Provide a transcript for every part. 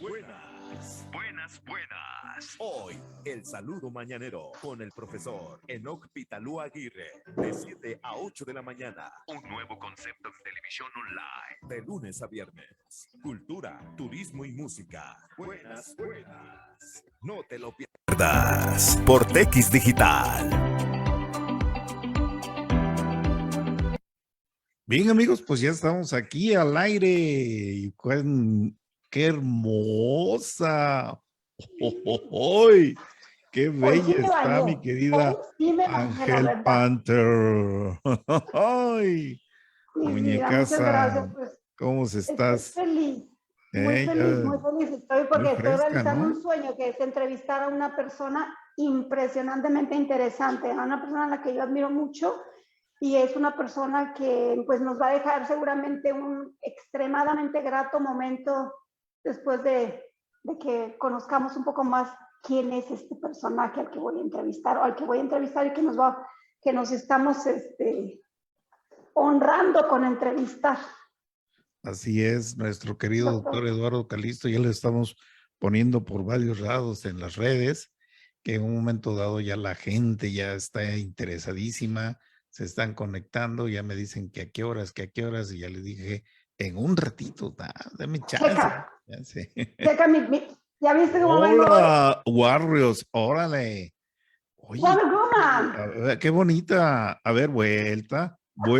buenas. Buenas, buenas. Hoy, el saludo mañanero con el profesor Enoc Pitalú Aguirre, de 7 a 8 de la mañana. Un nuevo concepto en televisión online. De lunes a viernes. Cultura, turismo y música. Buenas, buenas. No te lo pierdas por TX Digital. Bien, amigos, pues ya estamos aquí al aire. Y ¡qué hermosa! ¡Ay! ¡Qué bella está mi querida Ángel Panther! ¡Ay! Muñecaza, pues, ¿cómo estás? Estoy feliz, muy feliz estoy porque estoy realizando un sueño que es entrevistar a una persona impresionantemente interesante, a una persona a la que yo admiro mucho y es una persona que pues nos va a dejar seguramente un extremadamente grato momento después de que conozcamos un poco más quién es este personaje al que voy a entrevistar o al que voy a entrevistar y que nos estamos honrando con entrevistar. Así es, nuestro querido doctor Eduardo Calisto, ya lo estamos poniendo por varios lados en las redes, que en un momento dado ya la gente ya está interesadísima, se están conectando, ya me dicen que a qué horas, y ya les dije, en un ratito, dame chance. Checa ¿ya viste cómo vengo? Hola, Warriors, órale. Oye, qué bonita. A ver, vuelta. No,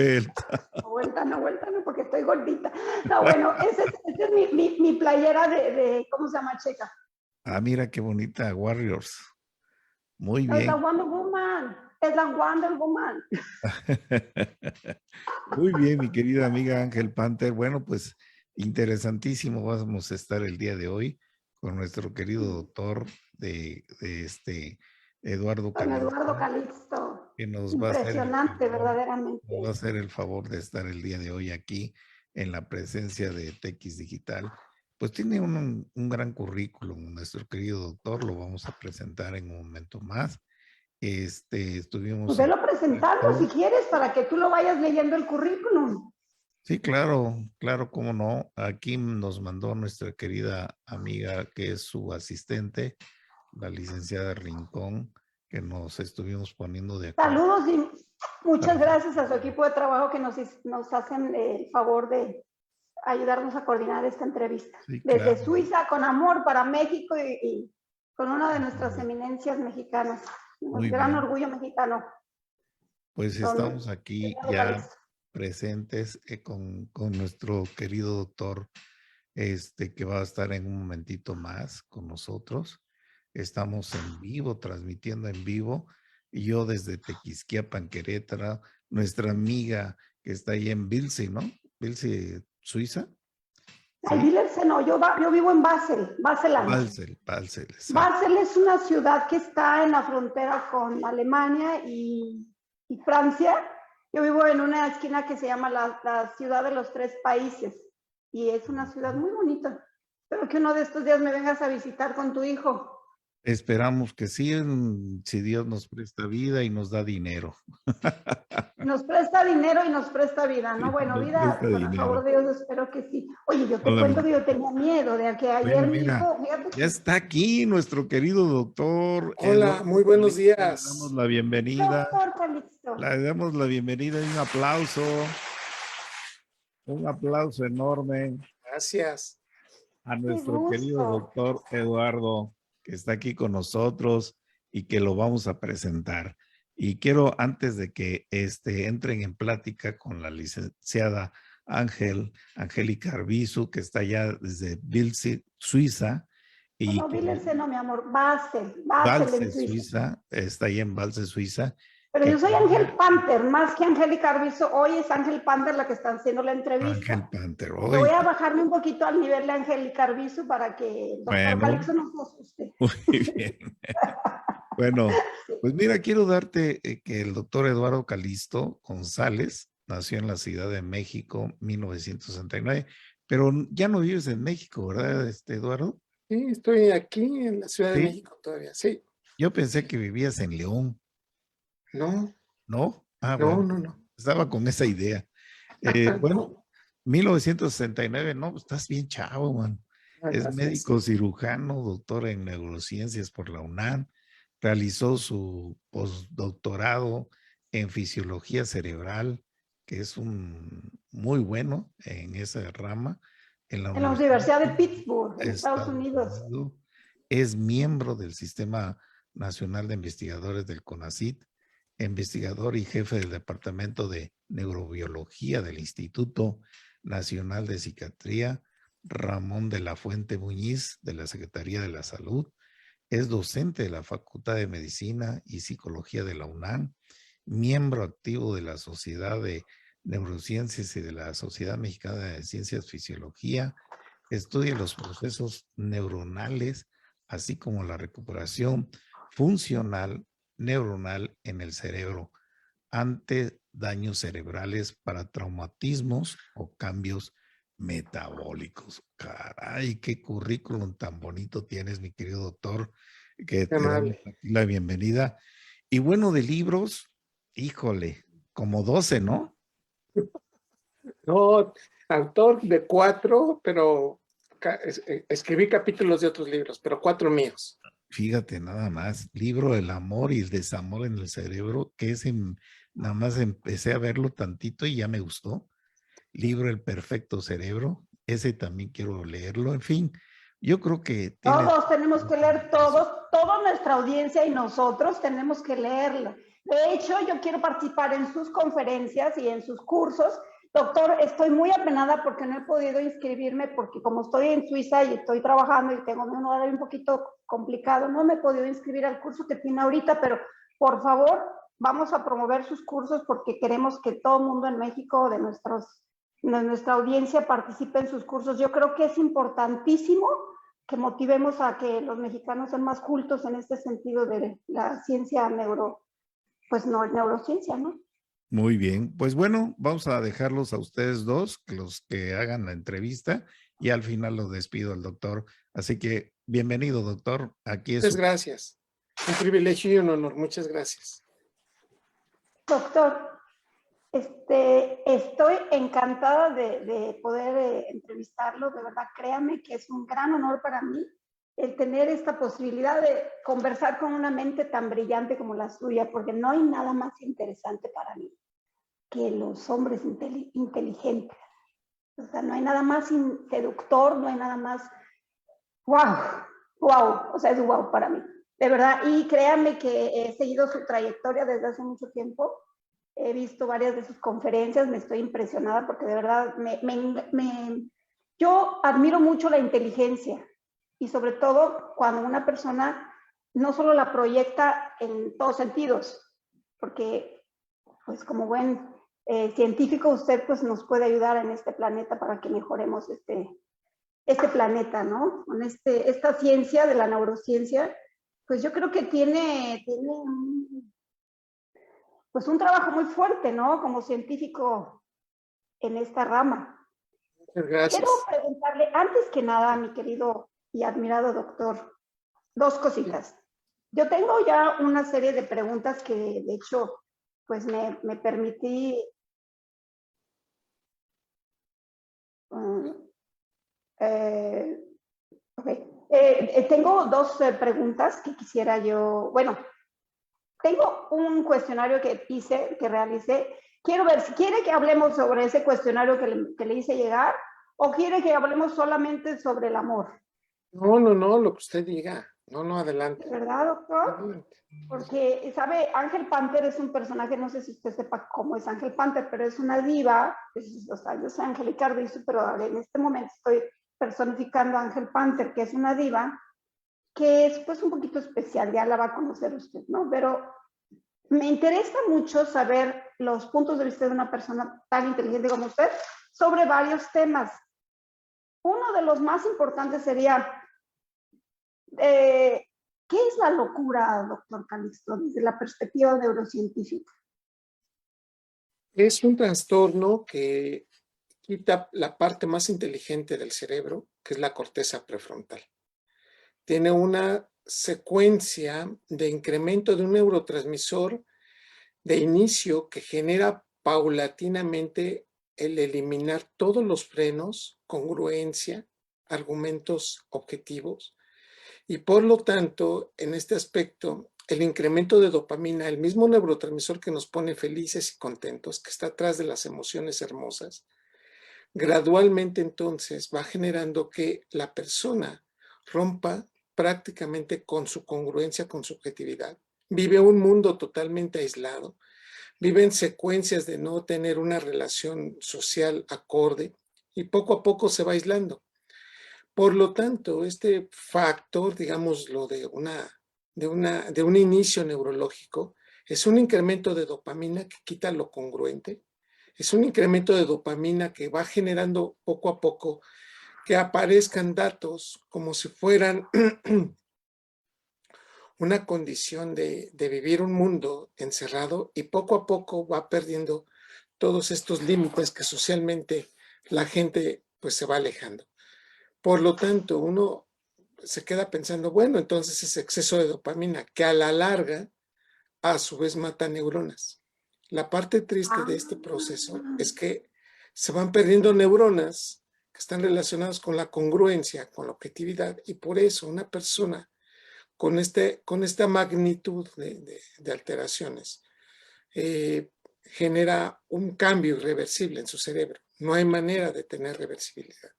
porque estoy gordita. No, bueno, esa es mi playera de, ¿cómo se llama, Checa? Ah, mira qué bonita, Warriors. Muy bien. Es la Wonder Woman. Es la Wonder Woman. Muy bien, mi querida amiga Ángel Panther. Bueno, pues interesantísimo vamos a estar el día de hoy con nuestro querido doctor de Eduardo Calisto. Eduardo Calisto. Que nos impresionante, verdaderamente. Nos va a hacer el favor de estar el día de hoy aquí en la presencia de TX Digital. Pues tiene un gran currículum, nuestro querido doctor, lo vamos a presentar en un momento más. Estuvimos... Podelo presentarlo si quieres para que tú lo vayas leyendo el currículum. Sí, claro, cómo no. Aquí nos mandó nuestra querida amiga que es su asistente, la licenciada Rincón, que nos estuvimos poniendo de acuerdo. Saludos y muchas gracias a su equipo de trabajo que nos hacen el favor de ayudarnos a coordinar esta entrevista. Sí, desde claro. Suiza, con amor para México y con una de nuestras eminencias mexicanas. Un gran orgullo mexicano. Pues estamos aquí ya presentes con nuestro querido doctor, que va a estar en un momentito más con nosotros. Estamos en vivo, transmitiendo en vivo. Y yo desde Tequisquiapan, Querétaro, nuestra amiga que está ahí en Vilse, ¿no? Vilse, Suiza. ¿Sí? Vilse no, yo vivo en Basel, Baseland. Basel. Basel es una ciudad que está en la frontera con Alemania y Francia. Yo vivo en una esquina que se llama la ciudad de los 3 países y es una ciudad muy bonita. Espero que uno de estos días me vengas a visitar con tu hijo. Esperamos que sí, si Dios nos presta vida y nos da dinero. Nos presta dinero y nos presta vida, ¿no? Bueno, vida, por el favor de Dios, espero que sí. Oye, yo te cuento que yo tenía miedo de que ayer mi hijo... Ya está aquí nuestro querido doctor. Hola, muy buenos días. Le damos la bienvenida. Doctor Calixto. Le damos la bienvenida y un aplauso. Un aplauso enorme. Gracias. A nuestro querido doctor Eduardo, que está aquí con nosotros y que lo vamos a presentar. Y quiero, antes de que entren en plática con la licenciada Angélica Arbizu, que está allá desde Vilse, Suiza. Y no, Vilse no, mi amor, Basel, Suiza. Está ahí en Basel, Suiza. Pero yo soy Ángel Panther, más que Angélica Arbizu. Hoy es Ángel Panther la que está haciendo la entrevista. Ángel Panther, hoy. Yo voy a bajarme un poquito al nivel de Angélica Arbizu para que el doctor Calixto no se asuste. Muy bien. Bueno, pues mira, quiero darte que el doctor Eduardo Calisto González nació en la Ciudad de México, 1969, pero ya no vives en México, ¿verdad, Eduardo? Sí, estoy aquí en la Ciudad de México todavía, sí. Yo pensé que vivías en León. No. ¿No? No. Estaba con esa idea. Bueno, 1969, no, estás bien chavo, man. Es Gracias. médico cirujano, doctor en neurociencias por la UNAM. Realizó su postdoctorado en fisiología cerebral, que es un muy bueno en esa rama, en la En la Universidad Universidad de Pittsburgh, en de Estados Estados Unidos. Unidos. Es miembro del Sistema Nacional de Investigadores del CONACYT, investigador y jefe del Departamento de Neurobiología del Instituto Nacional de Psiquiatría Ramón de la Fuente Muñiz de la Secretaría de la Salud. Es docente de la Facultad de Medicina y Psicología de la UNAM, miembro activo de la Sociedad de Neurociencias y de la Sociedad Mexicana de Ciencias Fisiología. Estudia los procesos neuronales, así como la recuperación funcional neuronal en el cerebro ante daños cerebrales para traumatismos o cambios metabólicos. Caray, qué currículum tan bonito tienes, mi querido doctor, que Qué te damos amable. aquí la bienvenida. Y bueno, de libros, híjole, como 12, ¿no? No, autor de 4, pero escribí capítulos de otros libros, pero 4 míos. Fíjate nada más, libro El amor y el desamor en el cerebro, que nada más empecé a verlo tantito y ya me gustó. Libro El perfecto cerebro, ese también quiero leerlo. En fin, yo creo que tiene... Todos tenemos que leer, toda nuestra audiencia y nosotros tenemos que leerlo. De hecho, yo quiero participar en sus conferencias y en sus cursos. Doctor, estoy muy apenada porque no he podido inscribirme porque como estoy en Suiza y estoy trabajando y tengo un horario un poquito complicado, no me he podido inscribir al curso que tiene ahorita, pero por favor, vamos a promover sus cursos porque queremos que todo el mundo en México, de nuestra audiencia, participe en sus cursos. Yo creo que es importantísimo que motivemos a que los mexicanos sean más cultos en este sentido de la ciencia neurociencia, ¿no? Muy bien, pues bueno, vamos a dejarlos a ustedes dos, los que hagan la entrevista, y al final los despido al doctor. Así que bienvenido, doctor. Aquí es Muchas gracias. Un privilegio y un honor. Muchas gracias. Doctor, estoy encantada de poder entrevistarlo. De verdad, créame que es un gran honor para mí el tener esta posibilidad de conversar con una mente tan brillante como la suya, porque no hay nada más interesante para mí que los hombres inteligentes. O sea, no hay nada más seductor, no hay nada más wow, o sea, es wow para mí, de verdad. Y créanme que he seguido su trayectoria desde hace mucho tiempo, he visto varias de sus conferencias, me estoy impresionada porque de verdad yo admiro mucho la inteligencia y sobre todo cuando una persona no solo la proyecta en todos sentidos, porque pues como buen científico usted pues nos puede ayudar en este planeta para que mejoremos este planeta, ¿no? Con esta ciencia de la neurociencia, pues yo creo que tiene pues un trabajo muy fuerte, ¿no? Como científico en esta rama. Muchas gracias. Quiero preguntarle, antes que nada, mi querido y admirado doctor, dos cositas. Yo tengo ya una serie de preguntas que, de hecho, pues me permití tengo dos preguntas que quisiera yo, bueno, tengo un cuestionario que realicé. Quiero ver si quiere que hablemos sobre ese cuestionario que le hice llegar o quiere que hablemos solamente sobre el amor. No, lo que usted diga. No, adelante. ¿Verdad, doctor? Adelante. Porque, ¿sabe? Ángel Panther es un personaje, no sé si usted sepa cómo es Ángel Panther, pero es una diva, o sea, yo soy Angélica Arbizu, pero en este momento estoy personificando a Ángel Panther, que es una diva, que es pues un poquito especial, ya la va a conocer usted, ¿no? Pero me interesa mucho saber los puntos de vista de una persona tan inteligente como usted sobre varios temas. Uno de los más importantes sería, ¿qué es la locura, doctor Calixto, desde la perspectiva neurocientífica? Es un trastorno que quita la parte más inteligente del cerebro, que es la corteza prefrontal. Tiene una secuencia de incremento de un neurotransmisor de inicio que genera paulatinamente el eliminar todos los frenos, congruencia, argumentos objetivos y por lo tanto, en este aspecto, el incremento de dopamina, el mismo neurotransmisor que nos pone felices y contentos, que está atrás de las emociones hermosas, gradualmente entonces va generando que la persona rompa prácticamente con su congruencia, con su objetividad. Vive un mundo totalmente aislado, vive en secuencias de no tener una relación social acorde y poco a poco se va aislando. Por lo tanto, este factor, digámoslo, de un inicio neurológico, es un incremento de dopamina que quita lo congruente, es un incremento de dopamina que va generando poco a poco que aparezcan datos como si fueran una condición de vivir un mundo encerrado y poco a poco va perdiendo todos estos límites que socialmente la gente pues se va alejando. Por lo tanto, uno se queda pensando, bueno, entonces es exceso de dopamina, que a la larga, a su vez, mata neuronas. La parte triste de este proceso es que se van perdiendo neuronas que están relacionadas con la congruencia, con la objetividad, y por eso una persona con esta magnitud de alteraciones genera un cambio irreversible en su cerebro. No hay manera de tener reversibilidad.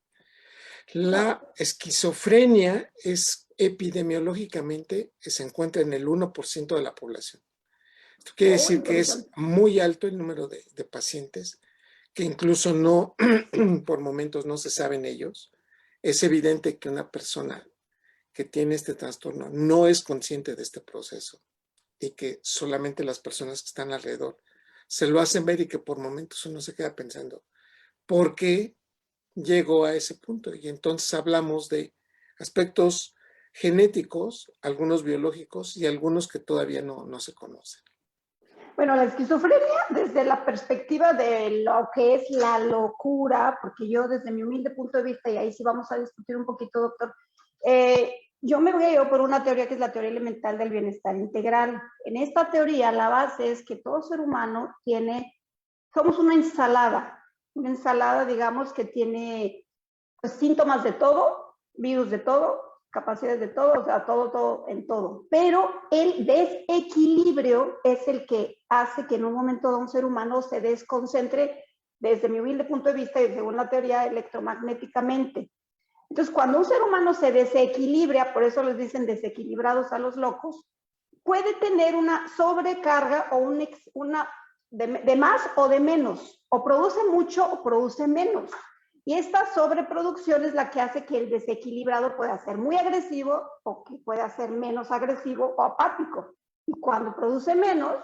La esquizofrenia es epidemiológicamente se encuentra en el 1% de la población. Esto quiere decir que es muy alto el número de pacientes, que incluso no, por momentos no se saben ellos. Es evidente que una persona que tiene este trastorno no es consciente de este proceso y que solamente las personas que están alrededor se lo hacen ver y que por momentos uno se queda pensando, ¿por qué llegó a ese punto? Y entonces hablamos de aspectos genéticos, algunos biológicos y algunos que todavía no se conocen. Bueno, la esquizofrenia desde la perspectiva de lo que es la locura, porque yo desde mi humilde punto de vista, y ahí sí vamos a discutir un poquito, doctor, yo me voy a ir por una teoría que es la teoría elemental del bienestar integral. En esta teoría la base es que todo ser humano somos una ensalada, digamos, que tiene pues, síntomas de todo, virus de todo, capacidades de todo, o sea, todo en todo. Pero el desequilibrio es el que hace que en un momento dado un ser humano se desconcentre, desde mi humilde punto de vista y según la teoría, electromagnéticamente. Entonces, cuando un ser humano se desequilibra, por eso les dicen desequilibrados a los locos, puede tener una sobrecarga o una de más o de menos, o produce mucho o produce menos. Y esta sobreproducción es la que hace que el desequilibrado pueda ser muy agresivo o que pueda ser menos agresivo o apático. Y cuando produce menos,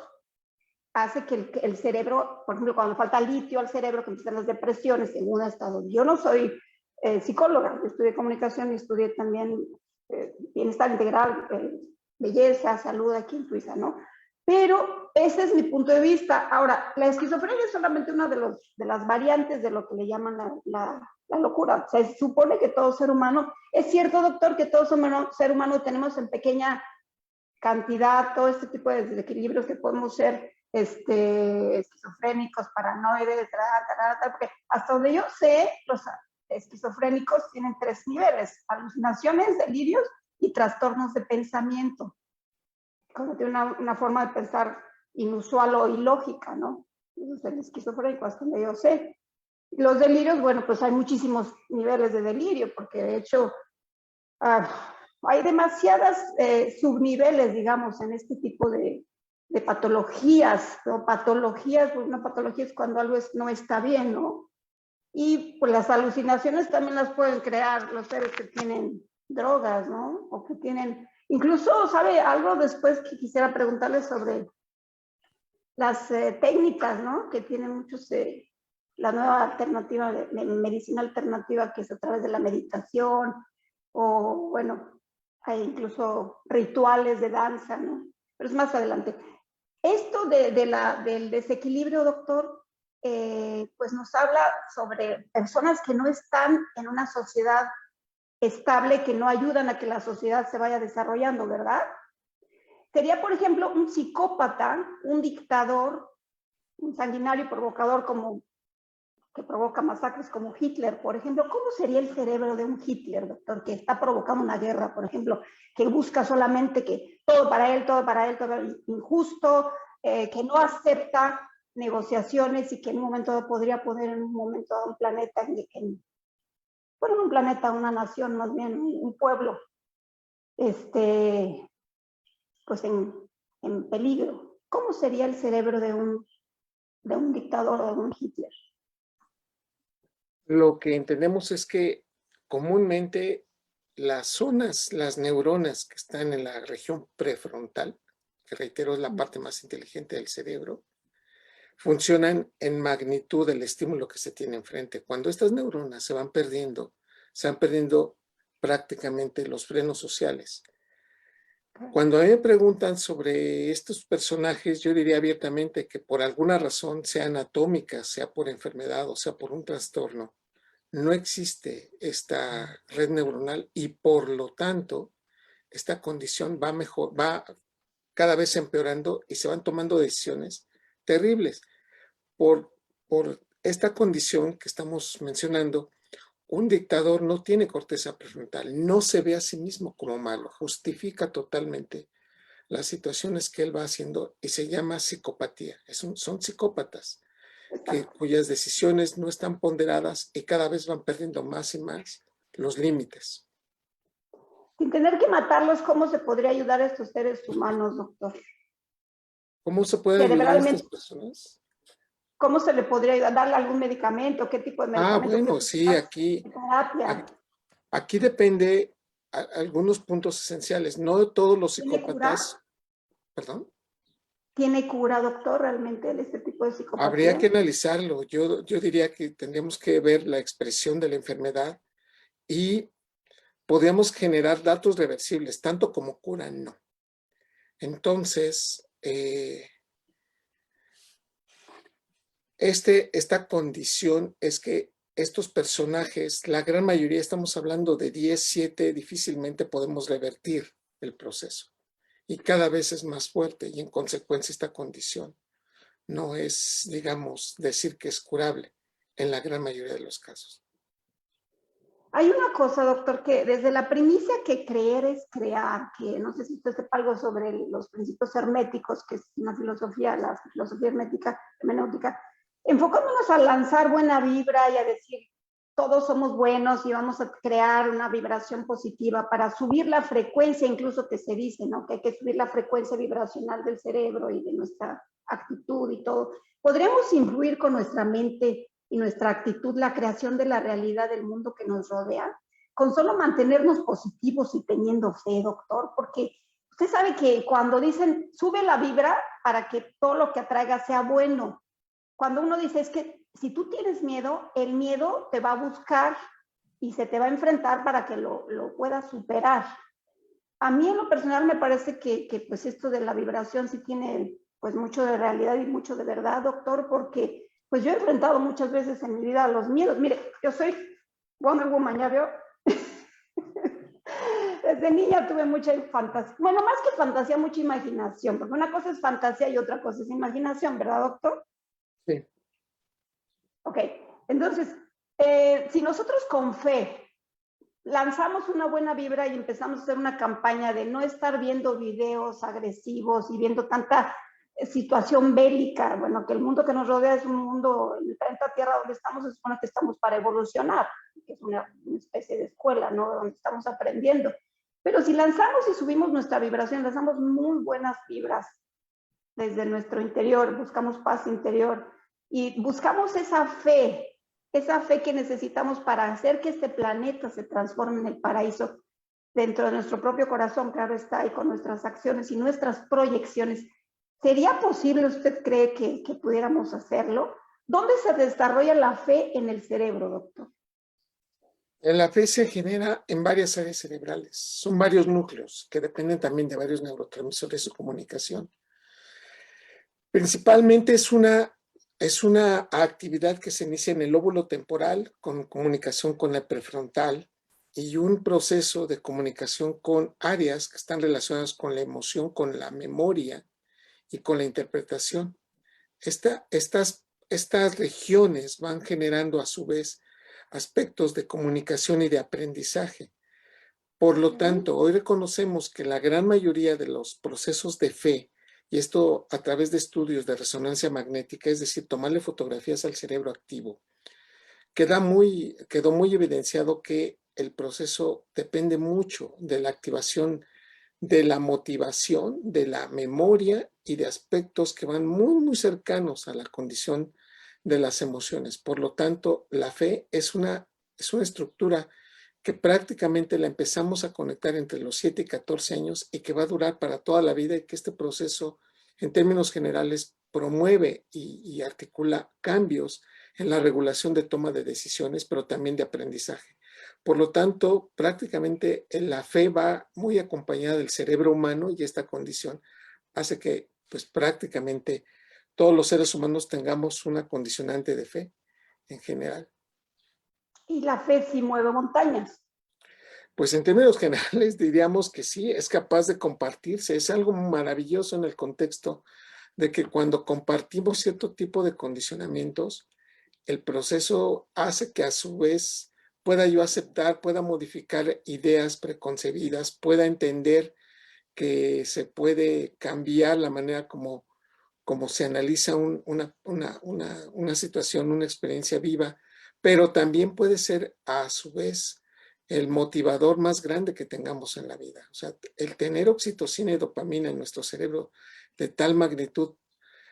hace que el cerebro, por ejemplo, cuando falta litio al cerebro, que empiezan las depresiones en un estado. Yo no soy psicóloga, yo estudié comunicación y estudié también bienestar integral, belleza, salud aquí en Suiza, ¿no? Pero ese es mi punto de vista. Ahora, la esquizofrenia es solamente una de las variantes de lo que le llaman la locura. Se supone que todo ser humano, es cierto, doctor, que todo ser humano tenemos en pequeña cantidad todo este tipo de desequilibrios que podemos ser esquizofrénicos, paranoides, porque hasta donde yo sé, los esquizofrénicos tienen 3 niveles: alucinaciones, delirios y trastornos de pensamiento. Cuando tiene una forma de pensar inusual o ilógica, ¿no? Eso es el esquizofrénico, hasta donde yo sé. Los delirios, bueno, pues hay muchísimos niveles de delirio, porque de hecho hay demasiadas subniveles, digamos, en este tipo de patologías, ¿no? Patologías, pues una patología es cuando algo no está bien, ¿no? Y pues las alucinaciones también las pueden crear los seres que tienen drogas, ¿no? O que tienen... Incluso, ¿sabe algo después que quisiera preguntarles sobre las técnicas, ¿no? Que tienen muchos, la nueva alternativa, de medicina alternativa, que es a través de la meditación, o bueno, hay incluso rituales de danza, ¿no? Pero es más adelante. Esto del desequilibrio, doctor, pues nos habla sobre personas que no están en una sociedad estable, que no ayudan a que la sociedad se vaya desarrollando, ¿verdad? Sería, por ejemplo, un psicópata, un dictador, un sanguinario provocador como que provoca masacres como Hitler, por ejemplo. ¿Cómo sería el cerebro de un Hitler, doctor, que está provocando una guerra, por ejemplo, que busca solamente que todo para él, todo para él, todo injusto, que no acepta negociaciones y que en un momento dado podría poner en un momento dado un planeta, bueno, un planeta, una nación, más bien un pueblo, pues en peligro? ¿Cómo sería el cerebro de un dictador o de un Hitler? Lo que entendemos es que comúnmente las zonas, las neuronas que están en la región prefrontal, que reitero es la parte más inteligente del cerebro, funcionan en magnitud del estímulo que se tiene enfrente. Cuando estas neuronas se van perdiendo prácticamente los frenos sociales. Cuando a mí me preguntan sobre estos personajes, yo diría abiertamente que por alguna razón, sea anatómica, sea por enfermedad o sea por un trastorno, no existe esta red neuronal y por lo tanto, esta condición va cada vez empeorando y se van tomando decisiones terribles. Por esta condición que estamos mencionando, un dictador no tiene corteza prefrontal, no se ve a sí mismo como malo, justifica totalmente las situaciones que él va haciendo y se llama psicopatía. Son psicópatas cuyas decisiones no están ponderadas y cada vez van perdiendo más y más los límites. Sin tener que matarlos, ¿cómo se podría ayudar a estos seres humanos, doctor? ¿Cómo se puede ayudar a estas personas? ¿Cómo se le podría ayudar? ¿Darle algún medicamento? ¿Qué tipo de medicamento? Bueno, sí, aquí depende algunos puntos esenciales. No todos los psicópatas... ¿Perdón? ¿Tiene cura, doctor, realmente este tipo de psicopatía? Habría que analizarlo. Yo diría que tendríamos que ver la expresión de la enfermedad y podríamos generar datos reversibles, tanto como cura, no. Entonces, esta condición es que estos personajes, la gran mayoría, estamos hablando de 10, 7, difícilmente podemos revertir el proceso. Y cada vez es más fuerte y en consecuencia esta condición no es, digamos, decir que es curable en la gran mayoría de los casos. Hay una cosa, doctor, que desde la primicia que creer es crear, que no sé si usted sepa algo sobre los principios herméticos, que es una filosofía, la filosofía hermética, hermenéutica, enfocándonos a lanzar buena vibra y a decir todos somos buenos y vamos a crear una vibración positiva para subir la frecuencia, incluso que se dice, ¿no? Que hay que subir la frecuencia vibracional del cerebro y de nuestra actitud y todo. ¿Podríamos influir con nuestra mente y nuestra actitud la creación de la realidad del mundo que nos rodea? Con solo mantenernos positivos y teniendo fe, doctor, porque usted sabe que cuando dicen sube la vibra para que todo lo que atraiga sea bueno, cuando uno dice es que si tú tienes miedo, el miedo te va a buscar y se te va a enfrentar para que lo puedas superar. A mí en lo personal me parece que pues esto de la vibración sí tiene pues mucho de realidad y mucho de verdad, doctor, porque pues yo he enfrentado muchas veces en mi vida los miedos. Mire, yo soy Wonder Woman, ¿ya vio? Desde niña tuve mucha fantasía, bueno, más que fantasía, mucha imaginación, porque una cosa es fantasía y otra cosa es imaginación, ¿verdad, doctor? Sí. Ok, entonces, si nosotros con fe lanzamos una buena vibra y empezamos a hacer una campaña de no estar viendo videos agresivos y viendo tanta situación bélica, bueno, que el mundo que nos rodea es un mundo, en el planeta Tierra donde estamos, se supone que estamos para evolucionar, que es una especie de escuela, ¿no? Donde estamos aprendiendo. Pero si lanzamos y subimos nuestra vibración, lanzamos muy buenas vibras desde nuestro interior, buscamos paz interior y buscamos esa fe que necesitamos para hacer que este planeta se transforme en el paraíso dentro de nuestro propio corazón, claro está, y con nuestras acciones y nuestras proyecciones. ¿Sería posible, usted cree, que pudiéramos hacerlo? ¿Dónde se desarrolla la fe en el cerebro, doctor? La fe se genera en varias áreas cerebrales. Son varios núcleos que dependen también de varios neurotransmisores de comunicación. Principalmente es una actividad que se inicia en el lóbulo temporal con comunicación con la prefrontal y un proceso de comunicación con áreas que están relacionadas con la emoción, con la memoria y con la interpretación. Estas estas regiones van generando a su vez aspectos de comunicación y de aprendizaje. Por lo tanto, hoy reconocemos que la gran mayoría de los procesos de fe, y esto a través de estudios de resonancia magnética, es decir, tomarle fotografías al cerebro activo, quedó muy evidenciado que el proceso depende mucho de la activación de la motivación, de la memoria y de aspectos que van muy cercanos a la condición de las emociones. Por lo tanto, la fe es una estructura que prácticamente la empezamos a conectar entre los 7 y 14 años y que va a durar para toda la vida, y que este proceso, en términos generales, promueve y articula cambios en la regulación de toma de decisiones, pero también de aprendizaje. Por lo tanto, prácticamente la fe va muy acompañada del cerebro humano, y esta condición hace que pues prácticamente todos los seres humanos tengamos una condicionante de fe en general. ¿Y la fe sí mueve montañas? Pues en términos generales diríamos que sí, es capaz de compartirse. Es algo maravilloso en el contexto de que cuando compartimos cierto tipo de condicionamientos, el proceso hace que a su vez pueda yo aceptar, pueda modificar ideas preconcebidas, pueda entender que se puede cambiar la manera como se analiza una situación, una experiencia viva, pero también puede ser a su vez el motivador más grande que tengamos en la vida. O sea, el tener oxitocina y dopamina en nuestro cerebro de tal magnitud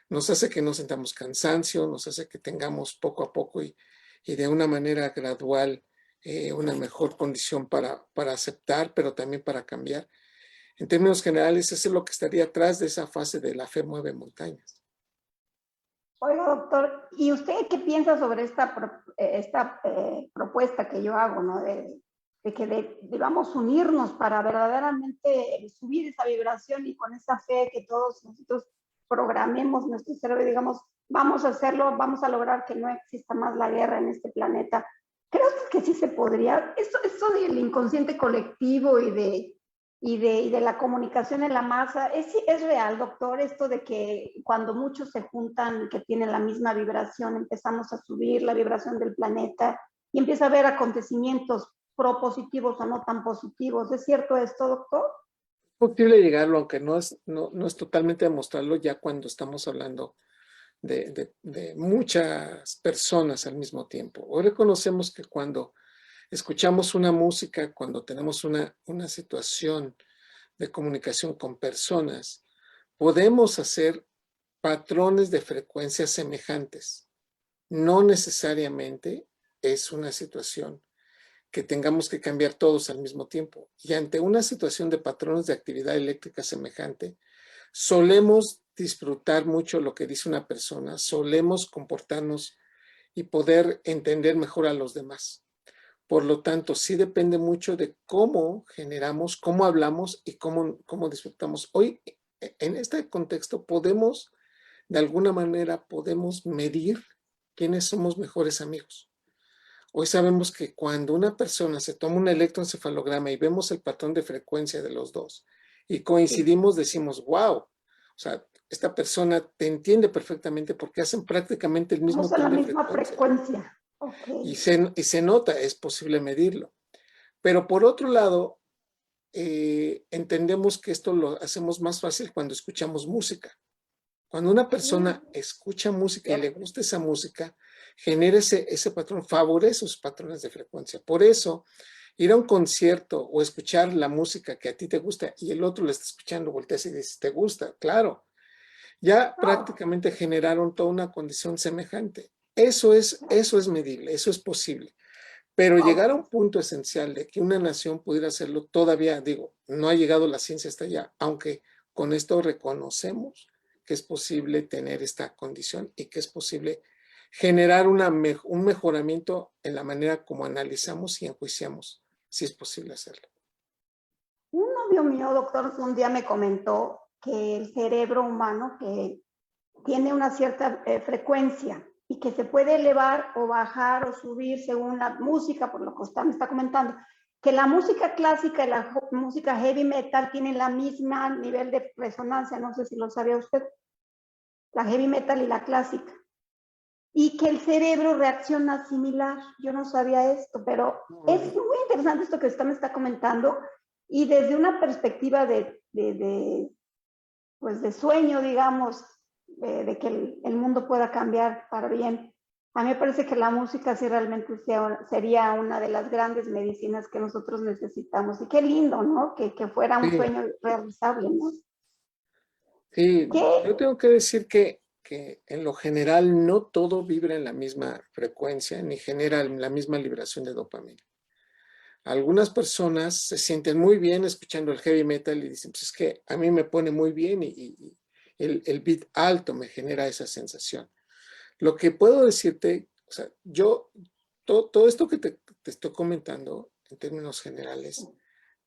nos hace que no sentamos cansancio, nos hace que tengamos poco a poco y de una manera gradual una mejor condición para aceptar, pero también para cambiar. En términos generales, eso es lo que estaría atrás de esa fase de la fe mueve montañas. Oiga, doctor, ¿y usted qué piensa sobre esta propuesta que yo hago, ¿no? De que debamos unirnos para verdaderamente subir esa vibración, y con esa fe que todos nosotros programemos nuestro cerebro y digamos, vamos a hacerlo, vamos a lograr que no exista más la guerra en este planeta? ¿Creo que sí se podría? Eso del inconsciente colectivo y de la comunicación en la masa, ¿es real, doctor? Esto de que cuando muchos se juntan, que tienen la misma vibración, empezamos a subir la vibración del planeta y empieza a haber acontecimientos propositivos o no tan positivos. ¿Es cierto esto, doctor? Es posible llegarlo, aunque no es totalmente demostrarlo ya cuando estamos hablando de muchas personas al mismo tiempo. Hoy reconocemos que cuando escuchamos una música, cuando tenemos una situación de comunicación con personas, podemos hacer patrones de frecuencias semejantes. No necesariamente es una situación que tengamos que cambiar todos al mismo tiempo. Y ante una situación de patrones de actividad eléctrica semejante, solemos disfrutar mucho lo que dice una persona, solemos comportarnos y poder entender mejor a los demás. Por lo tanto, sí depende mucho de cómo generamos, cómo hablamos y cómo disfrutamos. Hoy, en este contexto, de alguna manera, podemos medir quiénes somos mejores amigos. Hoy sabemos que cuando una persona se toma un electroencefalograma y vemos el patrón de frecuencia de los dos y coincidimos, decimos, wow, o sea, esta persona te entiende perfectamente porque hacen prácticamente el mismo tipo de frecuencia. Okay. Y se nota, es posible medirlo. Pero por otro lado, entendemos que esto lo hacemos más fácil cuando escuchamos música. Cuando una persona escucha música y le gusta esa música, genera ese patrón, favorece esos patrones de frecuencia. Por eso, ir a un concierto o escuchar la música que a ti te gusta y el otro lo está escuchando, volteas y dices, ¿te gusta? Claro. Ya prácticamente generaron toda una condición semejante. Eso es medible, eso es posible. Pero llegar a un punto esencial de que una nación pudiera hacerlo, todavía, digo, no ha llegado la ciencia hasta allá, aunque con esto reconocemos que es posible tener esta condición y que es posible generar un mejoramiento en la manera como analizamos y enjuiciamos, si es posible hacerlo. Un novio mío, doctor, un día me comentó que el cerebro humano que tiene una cierta frecuencia y que se puede elevar o bajar o subir según la música, por lo que usted me está comentando, que la música clásica y la música heavy metal tienen la misma nivel de resonancia, no sé si lo sabía usted, la heavy metal y la clásica. y que el cerebro reacciona similar. Yo no sabía esto, pero es muy interesante esto que usted me está comentando, y desde una perspectiva pues de sueño, digamos, de que el mundo pueda cambiar para bien. A mí me parece que la música sí realmente sería una de las grandes medicinas que nosotros necesitamos. Y qué lindo, ¿no? Que fuera un sueño realizable, ¿no? Sí, yo tengo que decir que en lo general no todo vibra en la misma frecuencia ni genera la misma liberación de dopamina. Algunas personas se sienten muy bien escuchando el heavy metal y dicen, pues es que a mí me pone muy bien y el beat alto me genera esa sensación. Lo que puedo decirte, o sea, todo esto que te estoy comentando en términos generales.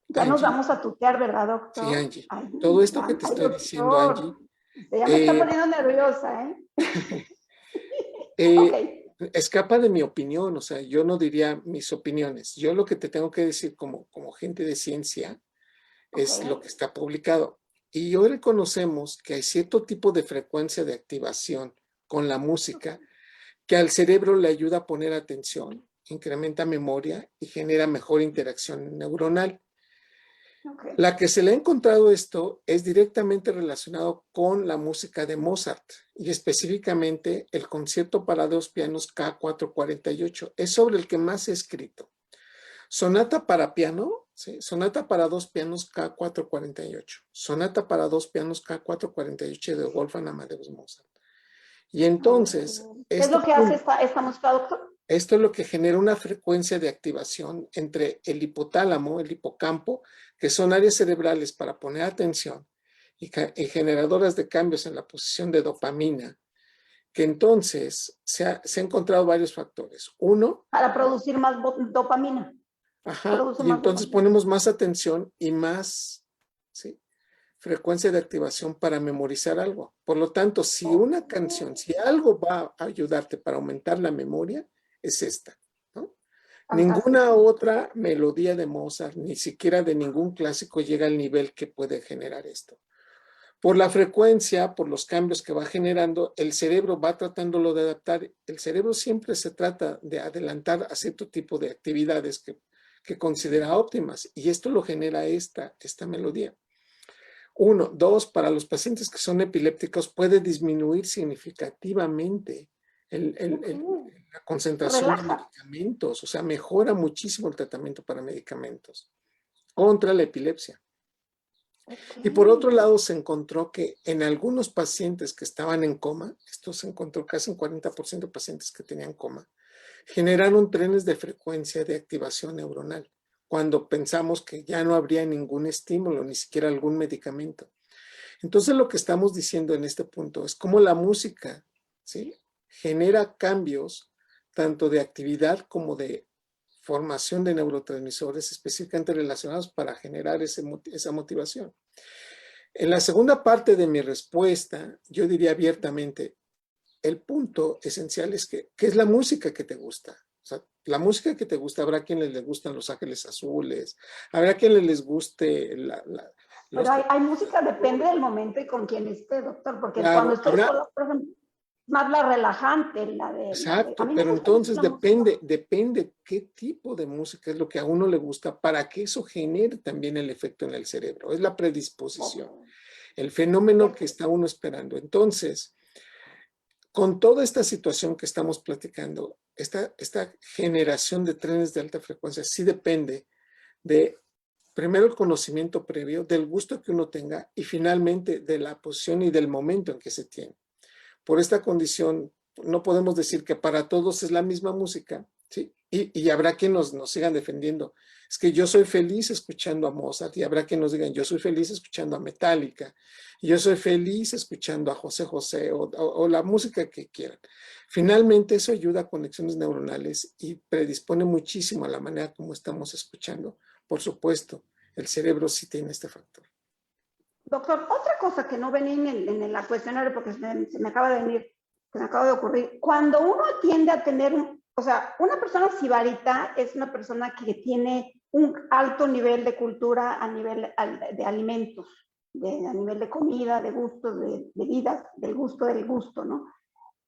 Ya Angie, nos vamos a tutear, ¿verdad, doctor? sí, Angie. Ay, Todo esto que te estoy diciendo, Angie. Ya me está poniendo nerviosa, Ok. Escapa de mi opinión, o sea, yo no diría mis opiniones. Yo lo que te tengo que decir como gente de ciencia es lo que está publicado. Y hoy reconocemos que hay cierto tipo de frecuencia de activación con la música que al cerebro le ayuda a poner atención, incrementa memoria y genera mejor interacción neuronal. La que se le ha encontrado esto es directamente relacionado con la música de Mozart y específicamente el concierto para dos pianos K448. Es sobre el que más he escrito. Sonata para piano, ¿sí? Sonata para dos pianos K448. Sonata para dos pianos K448 de Wolfgang Amadeus Mozart. Y entonces... ¿Qué es lo que hace esta música, doctor? Esto es lo que genera una frecuencia de activación entre el hipotálamo, el hipocampo, que son áreas cerebrales para poner atención y generadoras de cambios en la posición de dopamina, que entonces se ha encontrado varios factores. Uno, para producir más dopamina. Ajá, y entonces ponemos más atención y más, ¿sí?, frecuencia de activación para memorizar algo. Por lo tanto, si una canción, si algo va a ayudarte para aumentar la memoria, es esta, ¿no? Ninguna otra melodía de Mozart, ni siquiera de ningún clásico, llega al nivel que puede generar esto. Por la frecuencia, por los cambios que va generando, el cerebro va tratándolo de adaptar. El cerebro siempre se trata de adelantar a cierto tipo de actividades que considera óptimas, y esto lo genera esta melodía. Uno, dos, para los pacientes que son epilépticos puede disminuir significativamente la concentración de medicamentos, o sea, mejora muchísimo el tratamiento para medicamentos contra la epilepsia. Y por otro lado, se encontró que en algunos pacientes que estaban en coma, esto se encontró casi en 40% de pacientes que tenían coma, generaron trenes de frecuencia de activación neuronal, cuando pensamos que ya no habría ningún estímulo, ni siquiera algún medicamento. Entonces, lo que estamos diciendo en este punto es cómo la música, ¿sí?, genera cambios tanto de actividad como de formación de neurotransmisores específicamente relacionados para generar esa motivación. En la segunda parte de mi respuesta, yo diría abiertamente, el punto esencial es que, ¿qué es la música que te gusta? O sea, la música que te gusta, habrá quienes les gustan Los Ángeles Azules, habrá quienes les guste pero hay música, depende del momento y con quién esté, doctor, porque cuando estoy sola, por ejemplo, más la relajante, la de... Exacto, pero entonces depende qué tipo de música es lo que a uno le gusta para que eso genere también el efecto en el cerebro. Es la predisposición, el fenómeno que está uno esperando. Entonces, con toda esta situación que estamos platicando, esta generación de trenes de alta frecuencia sí depende de, primero, el conocimiento previo, del gusto que uno tenga y finalmente de la posición y del momento en que se tiene. Por esta condición, no podemos decir que para todos es la misma música, ¿sí? Y habrá quien nos sigan defendiendo. Es que yo soy feliz escuchando a Mozart y habrá quien nos digan, yo soy feliz escuchando a Metallica, y yo soy feliz escuchando a José José o la música que quieran. Finalmente, eso ayuda a conexiones neuronales y predispone muchísimo a la manera como estamos escuchando. Por supuesto, el cerebro sí tiene este factor. Doctor, otra cosa que no venía en el cuestionario, porque se me acaba de venir, se me acaba de ocurrir, cuando uno tiende a tener, o sea, una persona sibarita es una persona que tiene un alto nivel de cultura a nivel de alimentos, a nivel de comida, de gustos, de bebidas, del gusto, ¿no?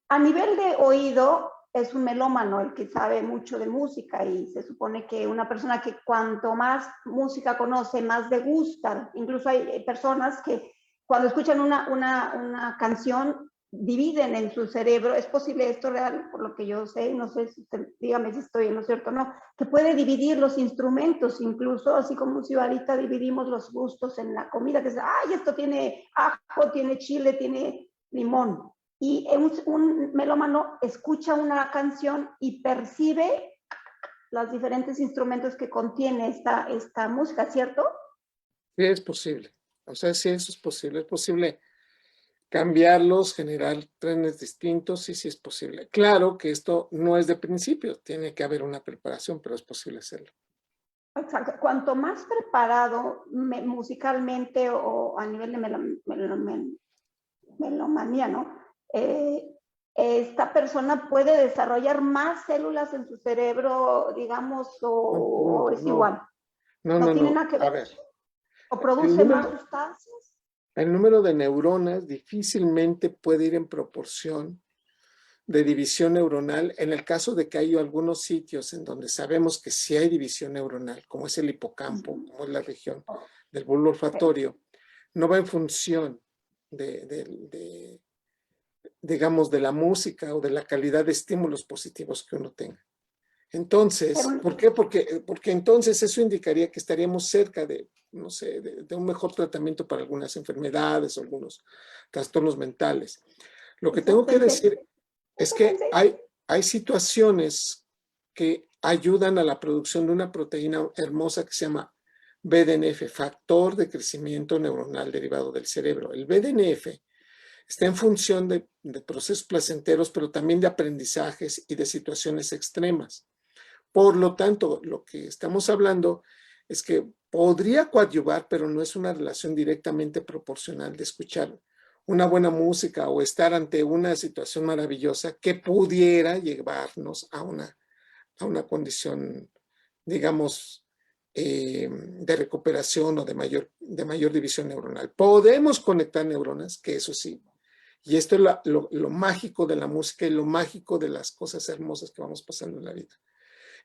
A nivel de oído, es un melómano el que sabe mucho de música y se supone que una persona que cuanto más música conoce, más le gusta. Incluso hay personas que cuando escuchan una canción dividen en su cerebro. ¿Es posible esto real? Por lo que yo sé, no sé si usted, dígame si estoy en lo cierto o no, que puede dividir los instrumentos, incluso así como si ahorita dividimos los gustos en la comida, que es, ay, esto tiene ajo, tiene chile, tiene limón. Y un melómano escucha una canción y percibe los diferentes instrumentos que contiene esta música, ¿cierto? Sí, es posible. O sea, sí, eso es posible. Es posible cambiarlos, generar trenes distintos, sí es posible. Claro que esto no es de principio, tiene que haber una preparación, pero es posible hacerlo. Exacto. Cuanto más preparado musicalmente o a nivel de melomanía, ¿no? Esta persona puede desarrollar más células en su cerebro, digamos, o es igual. ¿No tiene nada que A ver? ver, ¿O produce más sustancias? el número de neuronas difícilmente puede ir en proporción de división neuronal en el caso de que hay algunos sitios en donde sabemos que sí hay división neuronal, como es el hipocampo, como es la región del bulbo olfatorio, no va en función digamos, de la música o de la calidad de estímulos positivos que uno tenga. Entonces, ¿por qué? Porque entonces eso indicaría que estaríamos cerca de, no sé, de un mejor tratamiento para algunas enfermedades o algunos trastornos mentales. Lo que tengo que decir es que hay situaciones que ayudan a la producción de una proteína hermosa que se llama BDNF, factor de crecimiento neuronal derivado del cerebro. El BDNF está en función de procesos placenteros, pero también de aprendizajes y de situaciones extremas. Por lo tanto, lo que estamos hablando es que podría coadyuvar, pero no es una relación directamente proporcional de escuchar una buena música o estar ante una situación maravillosa que pudiera llevarnos a una condición, digamos, de recuperación o de mayor división neuronal. Podemos conectar neuronas, que eso sí, y esto es lo mágico de la música y lo mágico de las cosas hermosas que vamos pasando en la vida.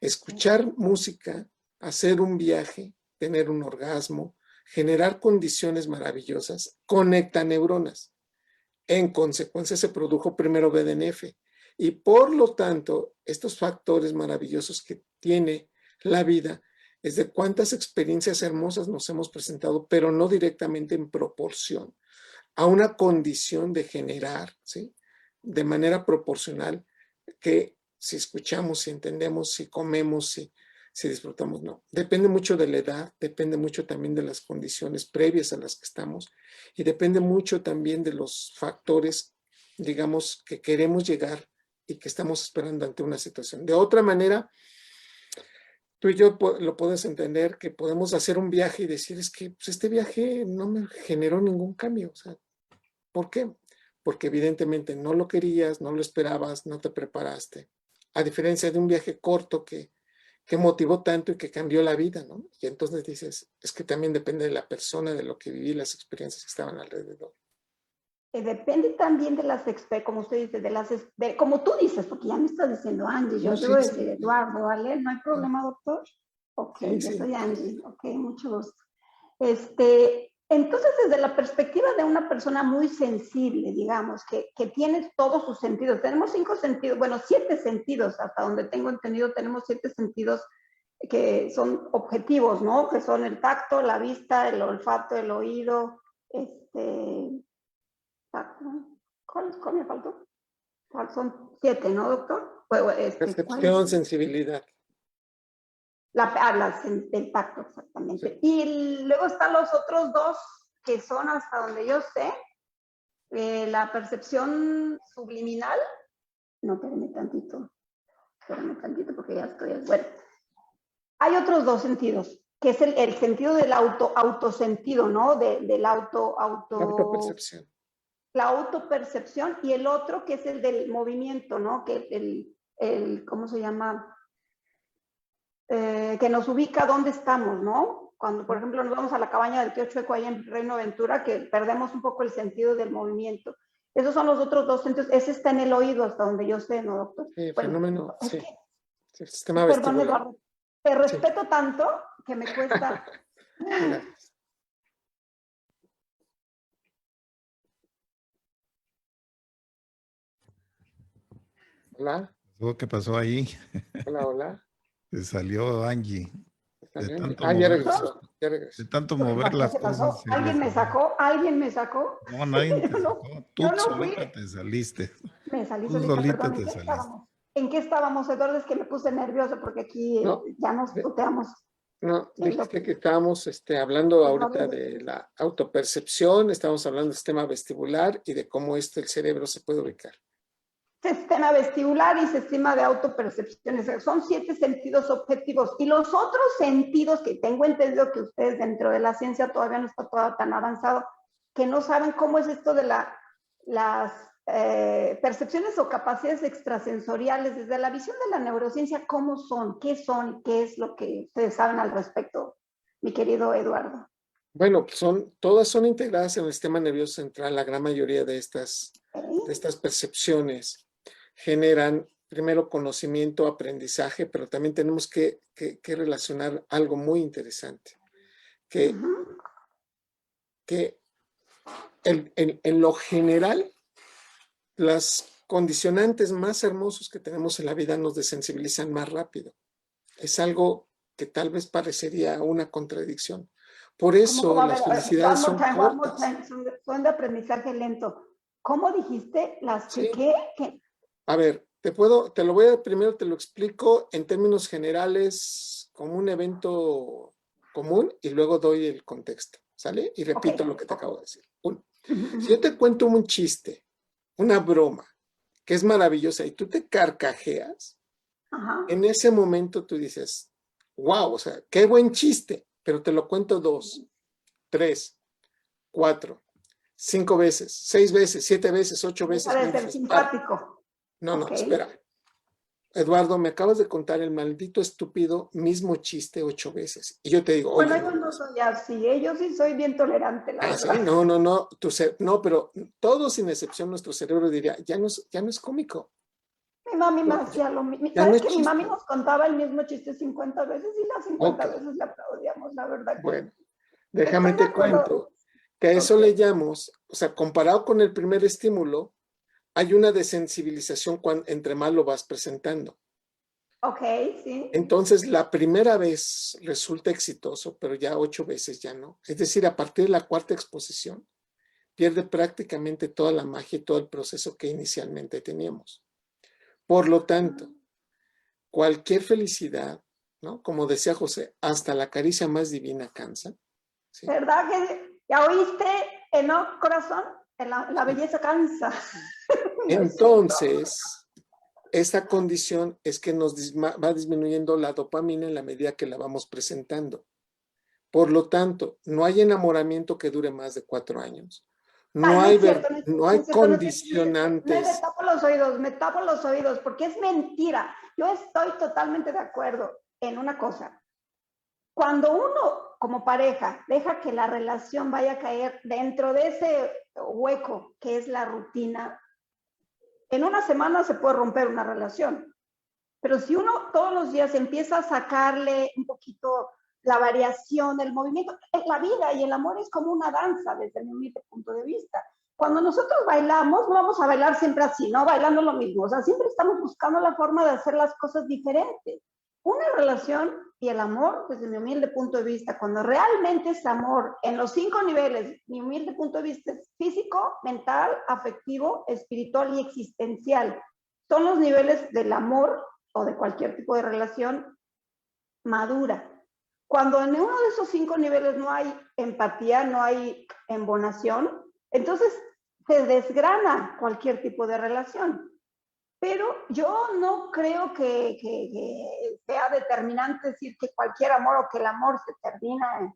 Escuchar música, hacer un viaje, tener un orgasmo, generar condiciones maravillosas, conecta neuronas. En consecuencia se produjo primero BDNF y por lo tanto estos factores maravillosos que tiene la vida es de cuántas experiencias hermosas nos hemos presentado, pero no directamente en proporción a una condición de generar, ¿sí? De manera proporcional que si escuchamos, si entendemos, si comemos, si disfrutamos, no. Depende mucho de la edad, depende mucho también de las condiciones previas a las que estamos y depende mucho también de los factores, digamos, que queremos llegar y que estamos esperando ante una situación. De otra manera, tú y yo lo puedes entender que podemos hacer un viaje y decir, es que pues, este viaje no me generó ningún cambio. O sea, ¿por qué? Porque evidentemente no lo querías, no lo esperabas, no te preparaste. A diferencia de un viaje corto que motivó tanto y que cambió la vida, ¿no? Y entonces dices, es que también depende de la persona, de lo que viví, las experiencias que estaban alrededor. Depende también de las experiencias, como usted dice, como tú dices, porque ya me estás diciendo Angie, yo te voy a decir Eduardo, ¿vale? ¿No hay problema, doctor? Ok, yo soy Angie, ok, mucho gusto. Entonces, desde la perspectiva de una persona muy sensible, digamos, que tiene todos sus sentidos, tenemos 5 sentidos, bueno, 7 sentidos, hasta donde tengo entendido, tenemos 7 sentidos que son objetivos, ¿no? Que son el tacto, la vista, el olfato, el oído, ¿cuál me faltó? Son 7, ¿no, doctor? Percepción, sensibilidad. El tacto, exactamente. Sí. Y luego están los otros 2, que son hasta donde yo sé, la percepción subliminal. No, espérame tantito porque ya estoy. Bueno, hay otros 2 sentidos, que es el sentido del autosentido, ¿no? Del autopercepción. La autopercepción, y el otro que es el del movimiento, ¿no? Que ¿cómo se llama? Que nos ubica dónde estamos, ¿no? Cuando, por ejemplo, nos vamos a la cabaña del tío Chueco ahí en Reino Aventura, que perdemos un poco el sentido del movimiento. Esos son los otros dos sentidos. Ese está en el oído, hasta donde yo sé, ¿no, doctor? Sí, Bueno, fenómeno, es sí. que, El sistema perdón, vestibular. Eduardo, te respeto tanto que me cuesta. Gracias. Hola, ¿Qué pasó ahí? hola, hola. Se salió Angie. ¿Está De bien? tanto Ah, ya mover, regresó, ya de regresó. tanto mover las ¿Qué pasó? cosas. Se le ¿Alguien me salió. sacó? ¿Alguien me sacó? No, nadie te Yo no, sacó. Tú yo no fui. solita te saliste. Me salí Tú solita, solita perdón. ¿En te qué saliste. estábamos? ¿En qué estábamos, Eduardo? Es que me puse nervioso porque aquí No, ya nos tuteamos. no, en lo dijiste que- que estábamos hablando pues, ahorita varios de la autopercepción, estamos hablando del sistema vestibular y de cómo el cerebro se puede ubicar. Sistema vestibular y sistema de autopercepción. Son 7 sentidos objetivos. Y los otros sentidos que tengo entendido que ustedes dentro de la ciencia todavía no está todo tan avanzado, que no saben cómo es esto de las percepciones o capacidades extrasensoriales desde la visión de la neurociencia, ¿cómo son? ¿Qué son? ¿Qué es lo que ustedes saben al respecto, mi querido Eduardo? Bueno, todas son integradas en el sistema nervioso central. La gran mayoría de estas percepciones generan primero conocimiento, aprendizaje, pero también tenemos que relacionar algo muy interesante, que en lo general, las condicionantes más hermosos que tenemos en la vida nos desensibilizan más rápido. Es algo que tal vez parecería una contradicción. Por eso las felicidades son cortas. Son de aprendizaje lento. ¿Cómo dijiste? ¿Las que Sí. qué? A ver, primero te lo explico en términos generales como un evento común y luego doy el contexto, ¿sale? Y repito lo que te acabo de decir. Si yo te cuento un chiste, una broma, que es maravillosa y tú te carcajeas, en ese momento tú dices, wow, o sea, qué buen chiste, pero te lo cuento 2, 3, 4, 5 veces, 6 veces, 7 veces, 8 veces. Debe ser simpático. No, espera. Eduardo, me acabas de contar el maldito estúpido mismo chiste 8 veces. Y yo te digo, oye. Bueno, yo no soy así, yo sí soy bien tolerante, la verdad. ¿Sí? No, pero todos sin excepción nuestro cerebro diría, ya no es cómico. Mi mami me hacía lo mismo. ¿Sabes que mi mami nos contaba el mismo chiste 50 veces y las 50 veces le aplaudíamos, la verdad? Bueno, déjame te cuento que a eso le llamamos, o sea, comparado con el primer estímulo, hay una desensibilización entre más lo vas presentando. Ok, sí. Entonces, la primera vez resulta exitoso, pero ya 8 veces ya no. Es decir, a partir de la 4ª exposición, pierde prácticamente toda la magia y todo el proceso que inicialmente teníamos. Por lo tanto, cualquier felicidad, ¿no? Como decía José, hasta la caricia más divina cansa. ¿Sí? ¿Verdad que ya oíste, no, corazón? La belleza cansa. Entonces, esta condición es que nos va disminuyendo la dopamina en la medida que la vamos presentando. Por lo tanto, no hay enamoramiento que dure más de 4 años. No hay condicionantes. Me tapo los oídos, porque es mentira. Yo estoy totalmente de acuerdo en una cosa. Cuando uno, como pareja, deja que la relación vaya a caer dentro de ese hueco que es la rutina, en una semana se puede romper una relación. Pero si uno todos los días empieza a sacarle un poquito la variación, el movimiento, la vida y el amor es como una danza desde mi punto de vista. Cuando nosotros bailamos, no vamos a bailar siempre así, ¿no? Bailando lo mismo. O sea, siempre estamos buscando la forma de hacer las cosas diferentes. Una relación y el amor, desde mi humilde punto de vista, cuando realmente es amor en los 5 niveles, mi humilde punto de vista es físico, mental, afectivo, espiritual y existencial. Son los niveles del amor o de cualquier tipo de relación madura. Cuando en uno de esos 5 niveles no hay empatía, no hay embonación, entonces se desgrana cualquier tipo de relación. Pero yo no creo que sea determinante decir que cualquier amor o que el amor se termina.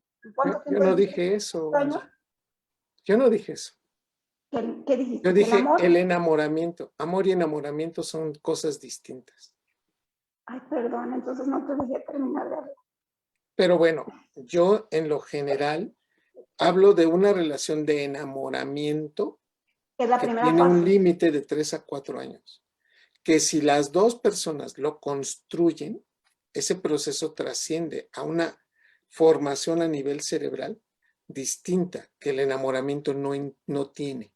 Yo no dije eso. Yo no dije eso. ¿Qué dijiste? Yo dije el enamoramiento. Amor y enamoramiento son cosas distintas. Ay, perdón, entonces no te dejé terminar de hablar. Pero bueno, yo en lo general hablo de una relación de enamoramiento Que es la que primera tiene un fase. límite de 3 a 4 años. Que si las dos personas lo construyen, ese proceso trasciende a una formación a nivel cerebral distinta que el enamoramiento no tiene.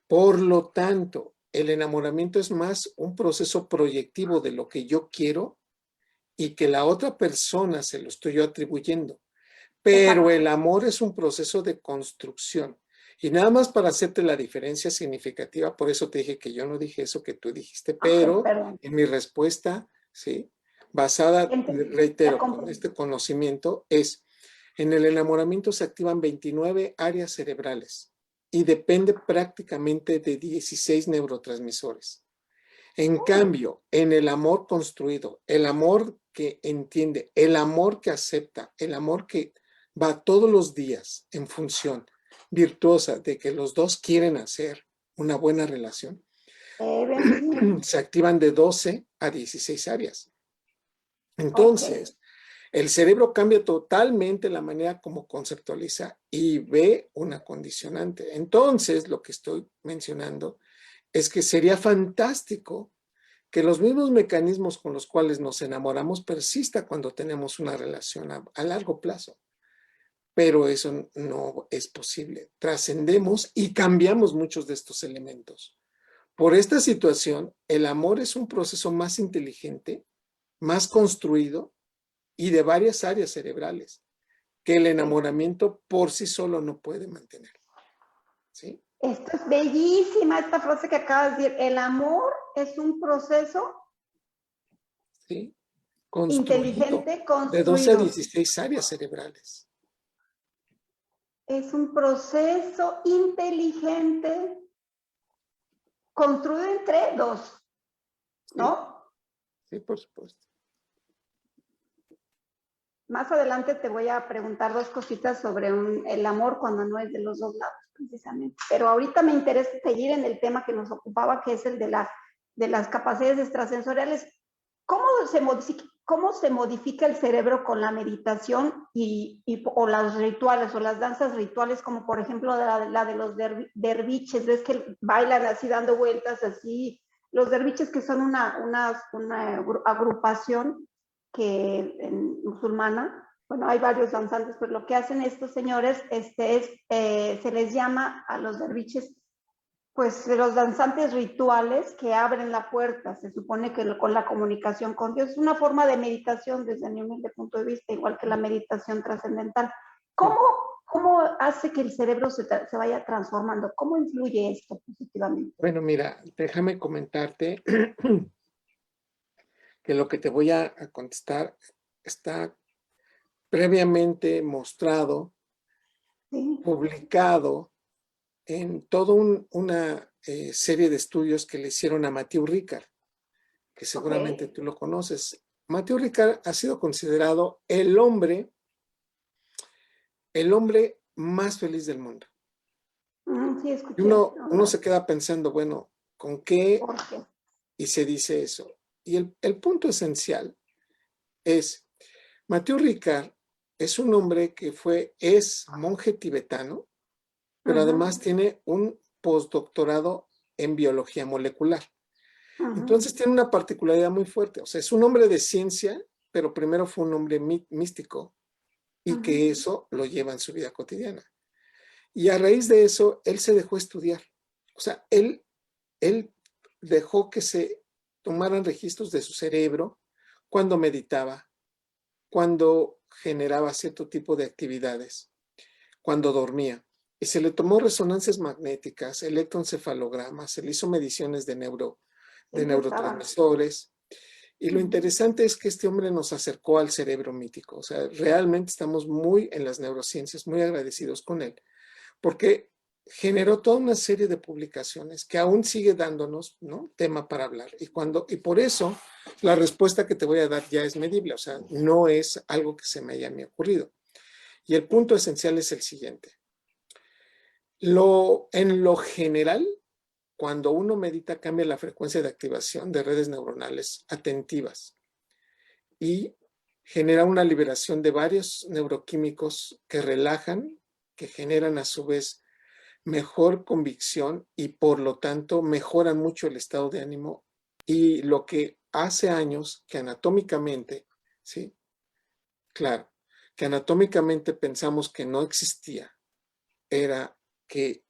Por lo tanto, el enamoramiento es más un proceso proyectivo de lo que yo quiero y que la otra persona se lo estoy yo atribuyendo. Pero Exacto. el amor es un proceso de construcción. Y nada más para hacerte la diferencia significativa, por eso te dije que yo no dije eso que tú dijiste, pero Perdón. en mi respuesta, ¿sí? Basada, Ya reitero, con comprendí. este conocimiento, es, en el enamoramiento se activan 29 áreas cerebrales y depende prácticamente de 16 neurotransmisores. En cambio, en el amor construido, el amor que entiende, el amor que acepta, el amor que va todos los días en función virtuosa de que los dos quieren hacer una buena relación, se activan de 12 a 16 áreas. Entonces, el cerebro cambia totalmente la manera como conceptualiza y ve una condicionante. Entonces, lo que estoy mencionando es que sería fantástico que los mismos mecanismos con los cuales nos enamoramos persista cuando tenemos una relación a largo plazo. Pero eso no es posible. Trascendemos y cambiamos muchos de estos elementos. Por esta situación, el amor es un proceso más inteligente, más construido y de varias áreas cerebrales que el enamoramiento por sí solo no puede mantener. ¿Sí? Esto es bellísima, esta frase que acabas de decir. El amor es un proceso, ¿sí? Construido, inteligente, de 12 a construido. 16 áreas cerebrales. Es un proceso inteligente construido entre dos, ¿no? Sí, por supuesto. Más adelante te voy a preguntar dos cositas sobre el amor cuando no es de los dos lados, precisamente. Pero ahorita me interesa seguir en el tema que nos ocupaba, que es el de las capacidades extrasensoriales. ¿Cómo se modifica el cerebro con la meditación o los rituales o las danzas rituales, como por ejemplo la de los derviches? ¿Ves que bailan así dando vueltas así? Los derviches, que son una agrupación musulmana, bueno, hay varios danzantes, pero lo que hacen estos señores se les llama a los derviches, pues, los danzantes rituales que abren la puerta. Se supone que con la comunicación con Dios es una forma de meditación desde mi humilde punto de vista, igual que la meditación trascendental. ¿Cómo hace que el cerebro se vaya transformando? ¿Cómo influye esto positivamente? Bueno, mira, déjame comentarte que lo que te voy a contestar está previamente mostrado, Sí. publicado en toda una serie de estudios que le hicieron a Matthew Ricard, que seguramente tú lo conoces. Matthew Ricard ha sido considerado el hombre más feliz del mundo. Sí, escuché. Y uno se queda pensando, bueno, ¿con qué? ¿Por qué? Y se dice eso. Y el punto esencial es, Matthew Ricard es un hombre que es monje tibetano, pero además tiene un postdoctorado en biología molecular. Entonces tiene una particularidad muy fuerte. O sea, es un hombre de ciencia, pero primero fue un hombre místico y que eso lo lleva en su vida cotidiana. Y a raíz de eso, él se dejó estudiar. O sea, él dejó que se tomaran registros de su cerebro cuando meditaba, cuando generaba cierto tipo de actividades, cuando dormía. Y se le tomó resonancias magnéticas, electroencefalogramas, se le hizo mediciones de neurotransmisores. Y lo interesante es que este hombre nos acercó al cerebro mítico. O sea, realmente estamos muy en las neurociencias, muy agradecidos con él, porque generó toda una serie de publicaciones que aún sigue dándonos, ¿no?, tema para hablar. Y por eso la respuesta que te voy a dar ya es medible. O sea, no es algo que se me haya ocurrido. Y el punto esencial es el siguiente. En lo general, cuando uno medita, cambia la frecuencia de activación de redes neuronales atentivas y genera una liberación de varios neuroquímicos que relajan, que generan a su vez mejor convicción y por lo tanto mejoran mucho el estado de ánimo. Y lo que hace años que anatómicamente, ¿sí? Claro, que anatómicamente pensamos que no existía, era que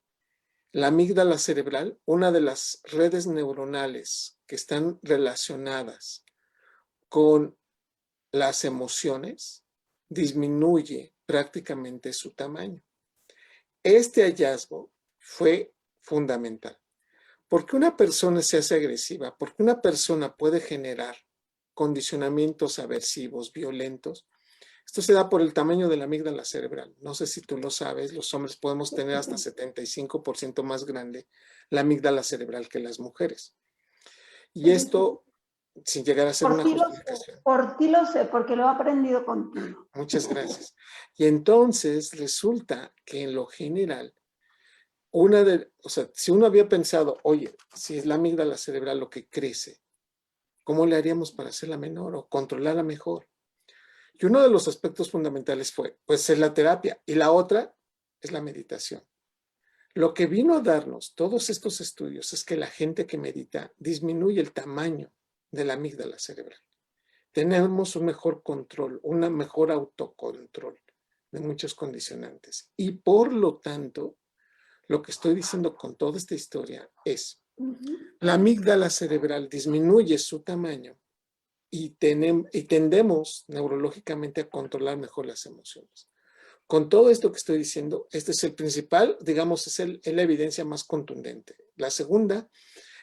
la amígdala cerebral, una de las redes neuronales que están relacionadas con las emociones, disminuye prácticamente su tamaño. Este hallazgo fue fundamental. ¿Por qué una persona se hace agresiva? ¿Por qué una persona puede generar condicionamientos aversivos, violentos? Esto se da por el tamaño de la amígdala cerebral. No sé si tú lo sabes, los hombres podemos tener hasta 75% más grande la amígdala cerebral que las mujeres. Y esto, sin llegar a ser una justificación. Por ti lo sé, porque lo he aprendido contigo. Muchas gracias. Y entonces resulta que en lo general, si uno había pensado, oye, si es la amígdala cerebral lo que crece, ¿cómo le haríamos para hacerla menor o controlarla mejor? Y uno de los aspectos fundamentales fue, pues, es la terapia, y la otra es la meditación. Lo que vino a darnos todos estos estudios es que la gente que medita disminuye el tamaño de la amígdala cerebral. Tenemos un mejor control, un mejor autocontrol de muchos condicionantes. Y por lo tanto, lo que estoy diciendo con toda esta historia es, la amígdala cerebral disminuye su tamaño y tendemos neurológicamente a controlar mejor las emociones. Con todo esto que estoy diciendo, este es el principal, digamos, es la evidencia más contundente. La segunda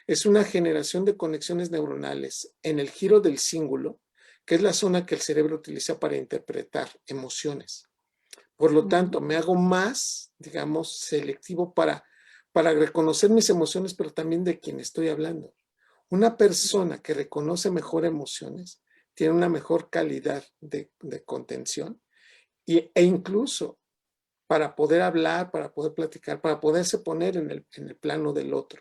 es una generación de conexiones neuronales en el giro del cíngulo, que es la zona que el cerebro utiliza para interpretar emociones. Por lo tanto, me hago más, digamos, selectivo para reconocer mis emociones, pero también de quien estoy hablando. Una persona que reconoce mejor emociones tiene una mejor calidad de contención e incluso para poder hablar, para poder platicar, para poderse poner en el plano del otro.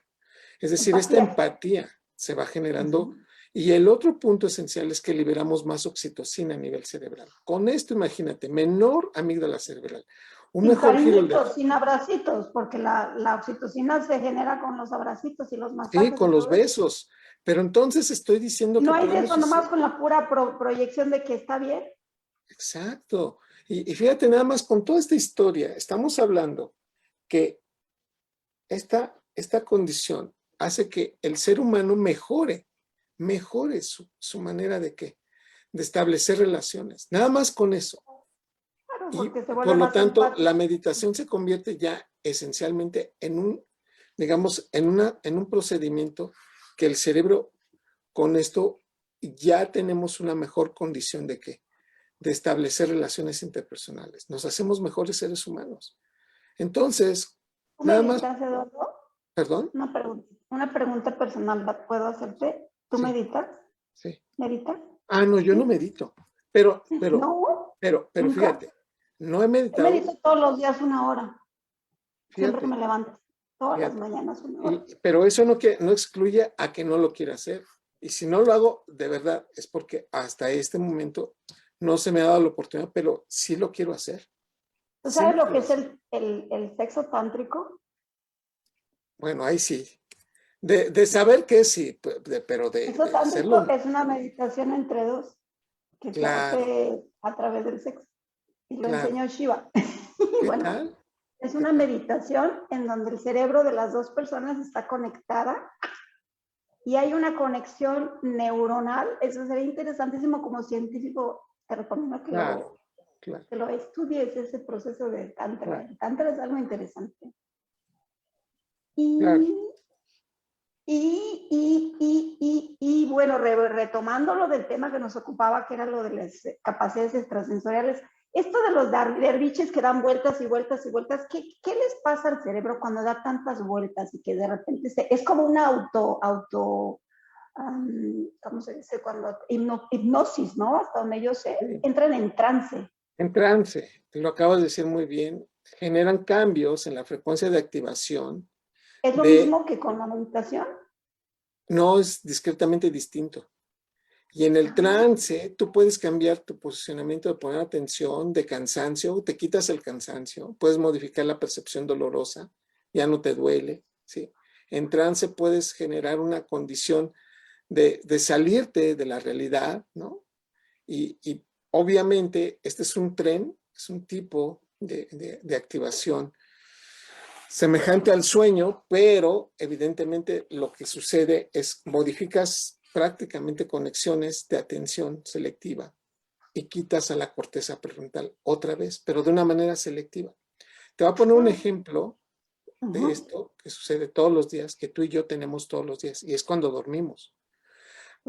Es decir, esta empatía se va generando. Y el otro punto esencial es que liberamos más oxitocina a nivel cerebral. Con esto, imagínate, menor amígdala cerebral. Un mejor giro sin abracitos, porque la oxitocina se genera con los abracitos y los masajes. Sí, con los besos. Pero entonces estoy diciendo que... No hay de eso nomás con la pura proyección de que está bien. Exacto. Y fíjate, nada más con toda esta historia, estamos hablando que esta condición hace que el ser humano mejore su manera de establecer relaciones. Nada más con eso. Claro, y por lo tanto, la meditación se convierte ya esencialmente en un procedimiento que el cerebro, con esto, ya tenemos una mejor condición de establecer relaciones interpersonales. Nos hacemos mejores seres humanos. Entonces, nada más... Eduardo? ¿Perdón? Una pregunta personal, ¿puedo hacerte? ¿Tú meditas? Sí. ¿Meditas? No, yo no medito. Pero ¿Nunca? Fíjate, no he meditado. Yo medito todos los días 1 hora. Fíjate, siempre que me levanto. Todas las mañanas 1 hora. Pero eso no excluye a que no lo quiera hacer. Y si no lo hago, de verdad, es porque hasta este momento no se me ha dado la oportunidad, pero sí lo quiero hacer. ¿Tú sabes lo que es el sexo tántrico? Bueno, ahí sí. De saber que sí, pero de sexo tántrico hacerlo. Es una meditación entre dos que se hace a través del sexo. Y lo enseñó Shiva. Bueno, es una meditación en donde el cerebro de las dos personas está conectada y hay una conexión neuronal. Eso sería interesantísimo como científico. Te recomiendo que lo estudies, ese proceso de Tantra. El Tantra es algo interesante. Y bueno, retomando lo del tema que nos ocupaba, que era lo de las capacidades extrasensoriales, esto de los derviches que dan vueltas y vueltas y vueltas, ¿qué les pasa al cerebro cuando da tantas vueltas y que de repente es como una ¿cómo se dice? Cuando hipnosis, ¿no? Hasta donde yo sé, entran en trance. En trance, te lo acabas de decir muy bien, generan cambios en la frecuencia de activación. ¿Es lo mismo que con la meditación? No, es discretamente distinto. Y en el trance, tú puedes cambiar tu posicionamiento de poner atención, de cansancio, te quitas el cansancio, puedes modificar la percepción dolorosa ya no te duele, ¿sí? En trance puedes generar una condición de salirte de la realidad, ¿no? Y obviamente este es un tren, es un tipo de activación semejante al sueño, pero evidentemente lo que sucede es modificas prácticamente conexiones de atención selectiva y quitas a la corteza prefrontal otra vez, pero de una manera selectiva. Te voy a poner un ejemplo de esto que sucede todos los días, que tú y yo tenemos todos los días, y es cuando dormimos.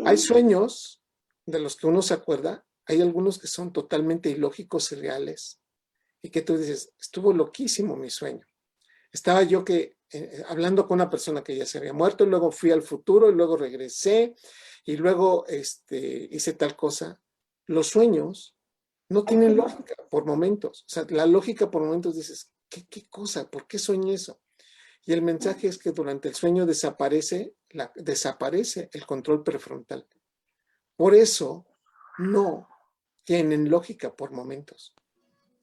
Hay sueños de los que uno se acuerda, hay algunos que son totalmente ilógicos y reales, y que tú dices, estuvo loquísimo mi sueño. Estaba yo hablando con una persona que ya se había muerto, y luego fui al futuro, y luego regresé, y luego hice tal cosa. Los sueños no tienen lógica por momentos. O sea, la lógica por momentos dices, ¿qué cosa? ¿Por qué soñé eso? Y el mensaje es que durante el sueño desaparece el control prefrontal. Por eso no tienen lógica por momentos.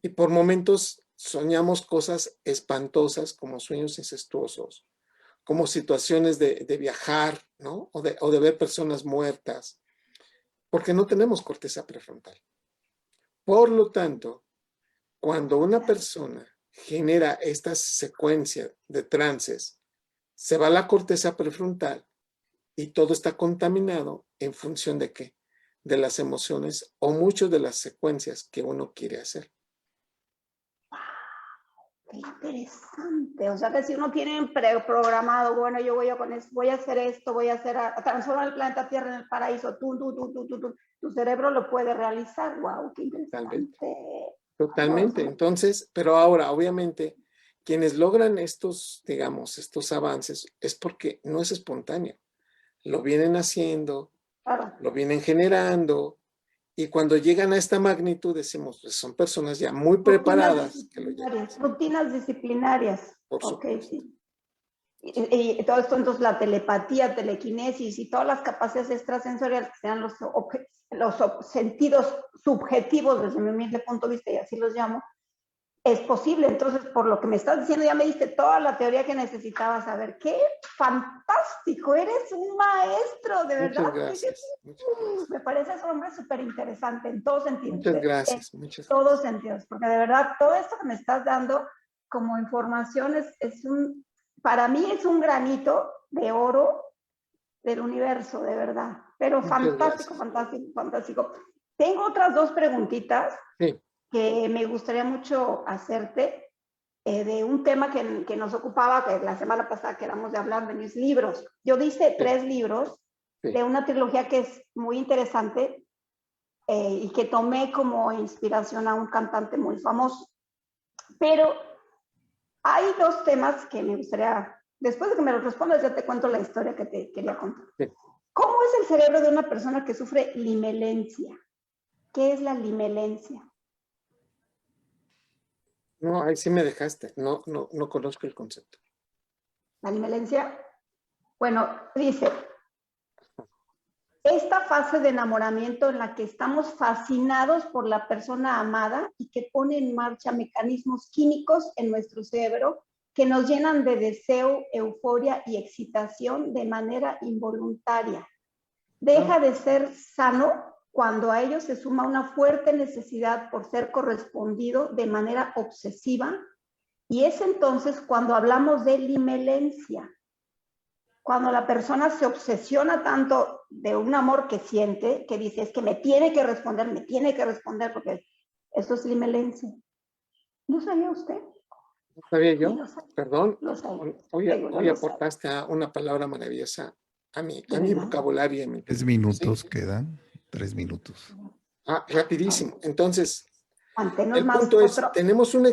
Y por momentos soñamos cosas espantosas como sueños incestuosos, como situaciones de viajar, ¿no? O de ver personas muertas, porque no tenemos corteza prefrontal. Por lo tanto, cuando una persona genera esta secuencia de trances, se va a la corteza prefrontal y todo está contaminado en función de ¿qué? De las emociones o muchas de las secuencias que uno quiere hacer. Qué interesante. O sea que si uno tiene preprogramado, bueno, yo voy a hacer esto, voy a transformar el planeta Tierra en el paraíso, tu cerebro lo puede realizar. Wow, qué interesante. Totalmente. Entonces, pero ahora, obviamente, quienes logran estos, digamos, estos avances es porque no es espontáneo. Lo vienen haciendo, claro, lo vienen generando, y cuando llegan a esta magnitud decimos, pues son personas ya muy preparadas. Rutinas disciplinarias. Por supuesto. Sí. Y todo esto, entonces la telepatía, telequinesis y todas las capacidades extrasensoriales que sean los sentidos subjetivos desde mi humilde punto de vista, y así los llamo, es posible. Entonces, por lo que me estás diciendo, ya me diste toda la teoría que necesitaba saber. ¡Qué fantástico! Eres un maestro, de verdad. Muchas gracias. Me parece un hombre súper interesante en todos sentidos. Muchas gracias. En todos sentidos, porque de verdad todo esto que me estás dando como información para mí es un granito de oro del universo, de verdad. Pero fantástico, fantástico, fantástico. Tengo otras dos preguntitas. Sí. Que me gustaría mucho hacerte de un tema que nos ocupaba, que la semana pasada quedamos de hablar de mis libros. Yo dije 3 libros de una trilogía que es muy interesante y que tomé como inspiración a un cantante muy famoso. Pero hay 2 temas que me gustaría, después de que me los respondas, ya te cuento la historia que te quería contar. Sí. ¿Cómo es el cerebro de una persona que sufre limelencia? ¿Qué es la limelencia? No, ahí sí me dejaste. No conozco el concepto. La limelencia, bueno, dice, esta fase de enamoramiento en la que estamos fascinados por la persona amada y que pone en marcha mecanismos químicos en nuestro cerebro que nos llenan de deseo, euforia y excitación de manera involuntaria. Deja de ser sano cuando a ello se suma una fuerte necesidad por ser correspondido de manera obsesiva, y es entonces cuando hablamos de limelencia, cuando la persona se obsesiona tanto de un amor que siente, que dice, es que me tiene que responder, porque eso es limelencia. ¿No sabía usted? ¿No sabía yo? Perdón. Hoy lo aportaste a una palabra maravillosa a mi vocabulario. 3 minutos quedan. 3 minutos. Rapidísimo. Entonces, el punto es, tenemos un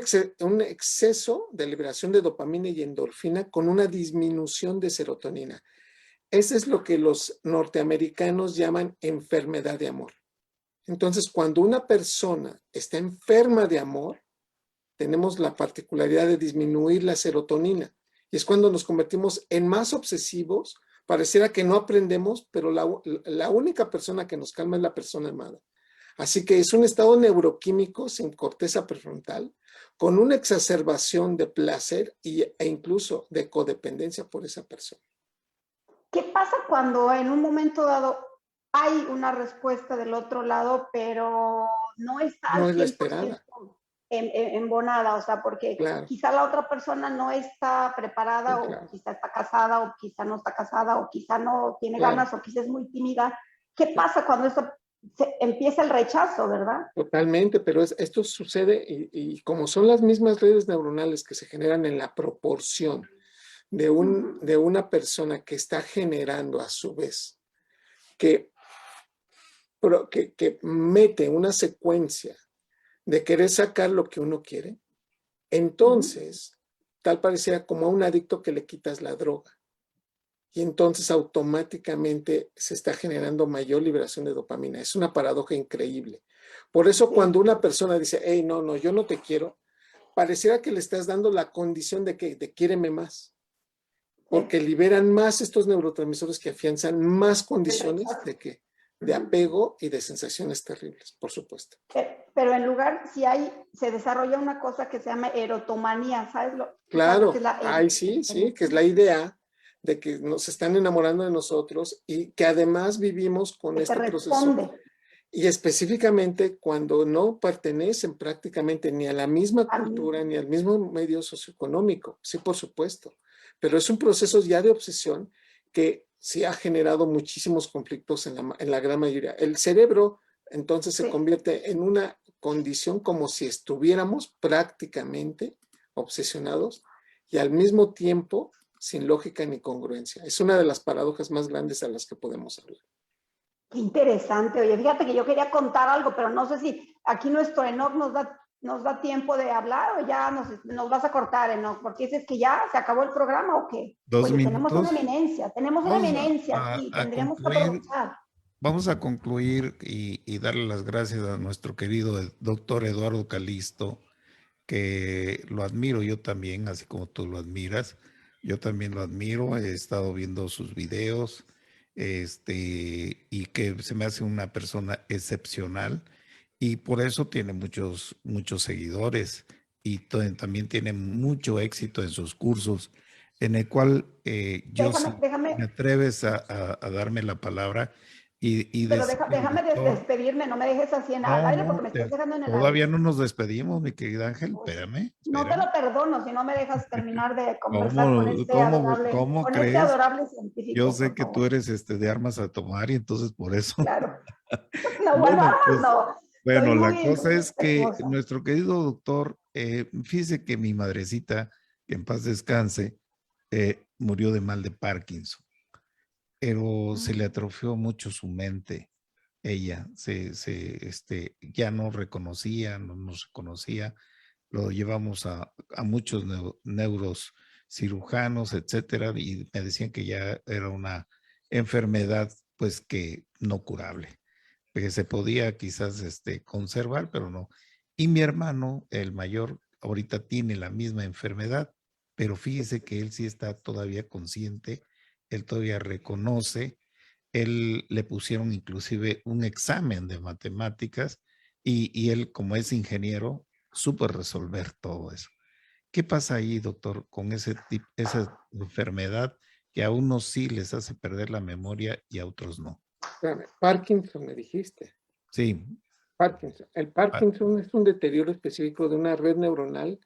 exceso de liberación de dopamina y endorfina con una disminución de serotonina. Ese es lo que los norteamericanos llaman enfermedad de amor. Entonces, cuando una persona está enferma de amor, tenemos la particularidad de disminuir la serotonina. Y es cuando nos convertimos en más obsesivos. Pareciera que no aprendemos, pero la única persona que nos calma es la persona amada. Así que es un estado neuroquímico sin corteza prefrontal, con una exacerbación de placer e incluso de codependencia por esa persona. ¿Qué pasa cuando en un momento dado hay una respuesta del otro lado, pero no está No al es la 100% esperada. embonada? O sea, porque Claro. quizá la otra persona no está preparada, Sí, o claro. quizá está casada, o quizá no está casada, o quizá no tiene Claro. ganas, o quizá es muy tímida. ¿Qué pasa cuando eso empieza el rechazo, verdad? Totalmente, pero esto sucede y como son las mismas redes neuronales que se generan en la proporción de una persona que está generando a su vez, que mete una secuencia de querer sacar lo que uno quiere, entonces tal parecía como a un adicto que le quitas la droga. Y entonces automáticamente se está generando mayor liberación de dopamina. Es una paradoja increíble. Por eso cuando una persona dice, hey, no, yo no te quiero, pareciera que le estás dando la condición de quiéreme más. Porque liberan más estos neurotransmisores que afianzan más condiciones de apego y de sensaciones terribles, por supuesto. Pero en lugar, se desarrolla una cosa que se llama erotomanía, ¿sabes? Claro, ¿sabes sí, que es la idea de que nos están enamorando de nosotros y que además vivimos con este proceso. Y específicamente cuando no pertenecen prácticamente ni a la misma cultura ni al mismo medio socioeconómico. Sí, por supuesto. Pero es un proceso ya de obsesión que sí ha generado muchísimos conflictos en la gran mayoría. El cerebro entonces se convierte en una condición como si estuviéramos prácticamente obsesionados y al mismo tiempo sin lógica ni congruencia. Es una de las paradojas más grandes a las que podemos hablar. Qué interesante. Oye, fíjate que yo quería contar algo, pero no sé si aquí nuestro Enoch nos da tiempo de hablar o ya nos vas a cortar, Enoch, porque dices que ya se acabó el programa o qué. ¿2 minutos? Tenemos una eminencia aquí, tendríamos que aprovechar. Vamos a concluir y darle las gracias a nuestro querido doctor Eduardo Calisto, que lo admiro yo también, así como tú lo admiras. Yo también lo admiro, he estado viendo sus videos, y que se me hace una persona excepcional y por eso tiene muchos seguidores y también tiene mucho éxito en sus cursos, en el cual me atreves a darme la palabra pero déjame despedirme, no me dejes así al aire porque me estás dejando en el aire. Todavía no nos despedimos, mi querida Ángel, espérame. No te lo perdono si no me dejas terminar de conversar con este adorable científico. Yo sé que tú eres de armas a tomar y entonces por eso. Claro. No, bueno, armas no. Bueno, la cosa es que nuestro querido doctor, fíjese que mi madrecita, que en paz descanse, murió de mal de Parkinson, pero se le atrofió mucho su mente. Ella ya no reconocía, no nos conocía, lo llevamos a muchos neurocirujanos, etcétera, y me decían que ya era una enfermedad pues que no curable, que se podía quizás conservar, pero no. Y mi hermano, el mayor, ahorita tiene la misma enfermedad, pero fíjese que él sí está todavía consciente, él todavía reconoce. Él le pusieron inclusive un examen de matemáticas y él, como es ingeniero, supo resolver todo eso. ¿Qué pasa ahí, doctor, con esa enfermedad que a unos sí les hace perder la memoria y a otros no? Espérame, Parkinson me dijiste. Sí. Parkinson. El Parkinson es un deterioro específico de una red neuronal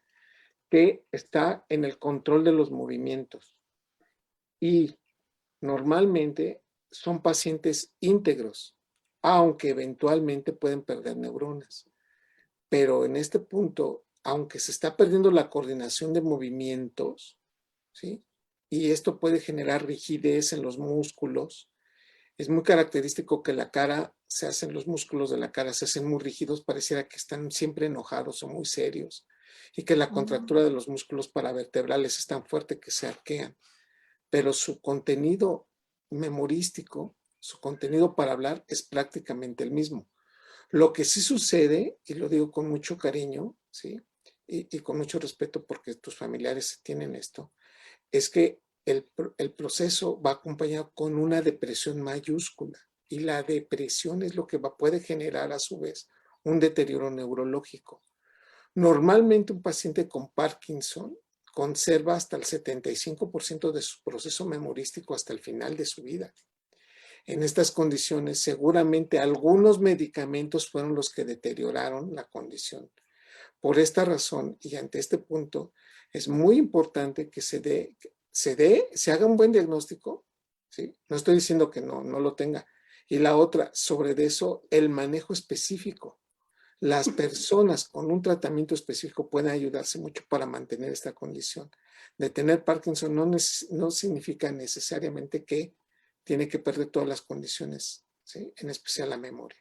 que está en el control de los movimientos. Y normalmente son pacientes íntegros, aunque eventualmente pueden perder neuronas. Pero en este punto, aunque se está perdiendo la coordinación de movimientos, ¿sí? Y esto puede generar rigidez en los músculos. Es muy característico que los músculos de la cara se hacen muy rígidos, pareciera que están siempre enojados o muy serios, y que la contractura de los músculos paravertebrales es tan fuerte que se arquean. Pero su contenido memorístico, su contenido para hablar es prácticamente el mismo. Lo que sí sucede, y lo digo con mucho cariño, ¿sí? y con mucho respeto porque tus familiares tienen esto, es que el proceso va acompañado con una depresión mayúscula y la depresión es lo que puede generar a su vez un deterioro neurológico. Normalmente un paciente con Parkinson conserva hasta el 75% de su proceso memorístico hasta el final de su vida. En estas condiciones, seguramente algunos medicamentos fueron los que deterioraron la condición. Por esta razón y ante este punto, es muy importante que se haga un buen diagnóstico, ¿sí? No estoy diciendo que no lo tenga. Y la otra, sobre eso, el manejo específico. Las personas con un tratamiento específico pueden ayudarse mucho para mantener esta condición. De tener Parkinson no significa necesariamente que tiene que perder todas las condiciones, ¿sí? En especial la memoria.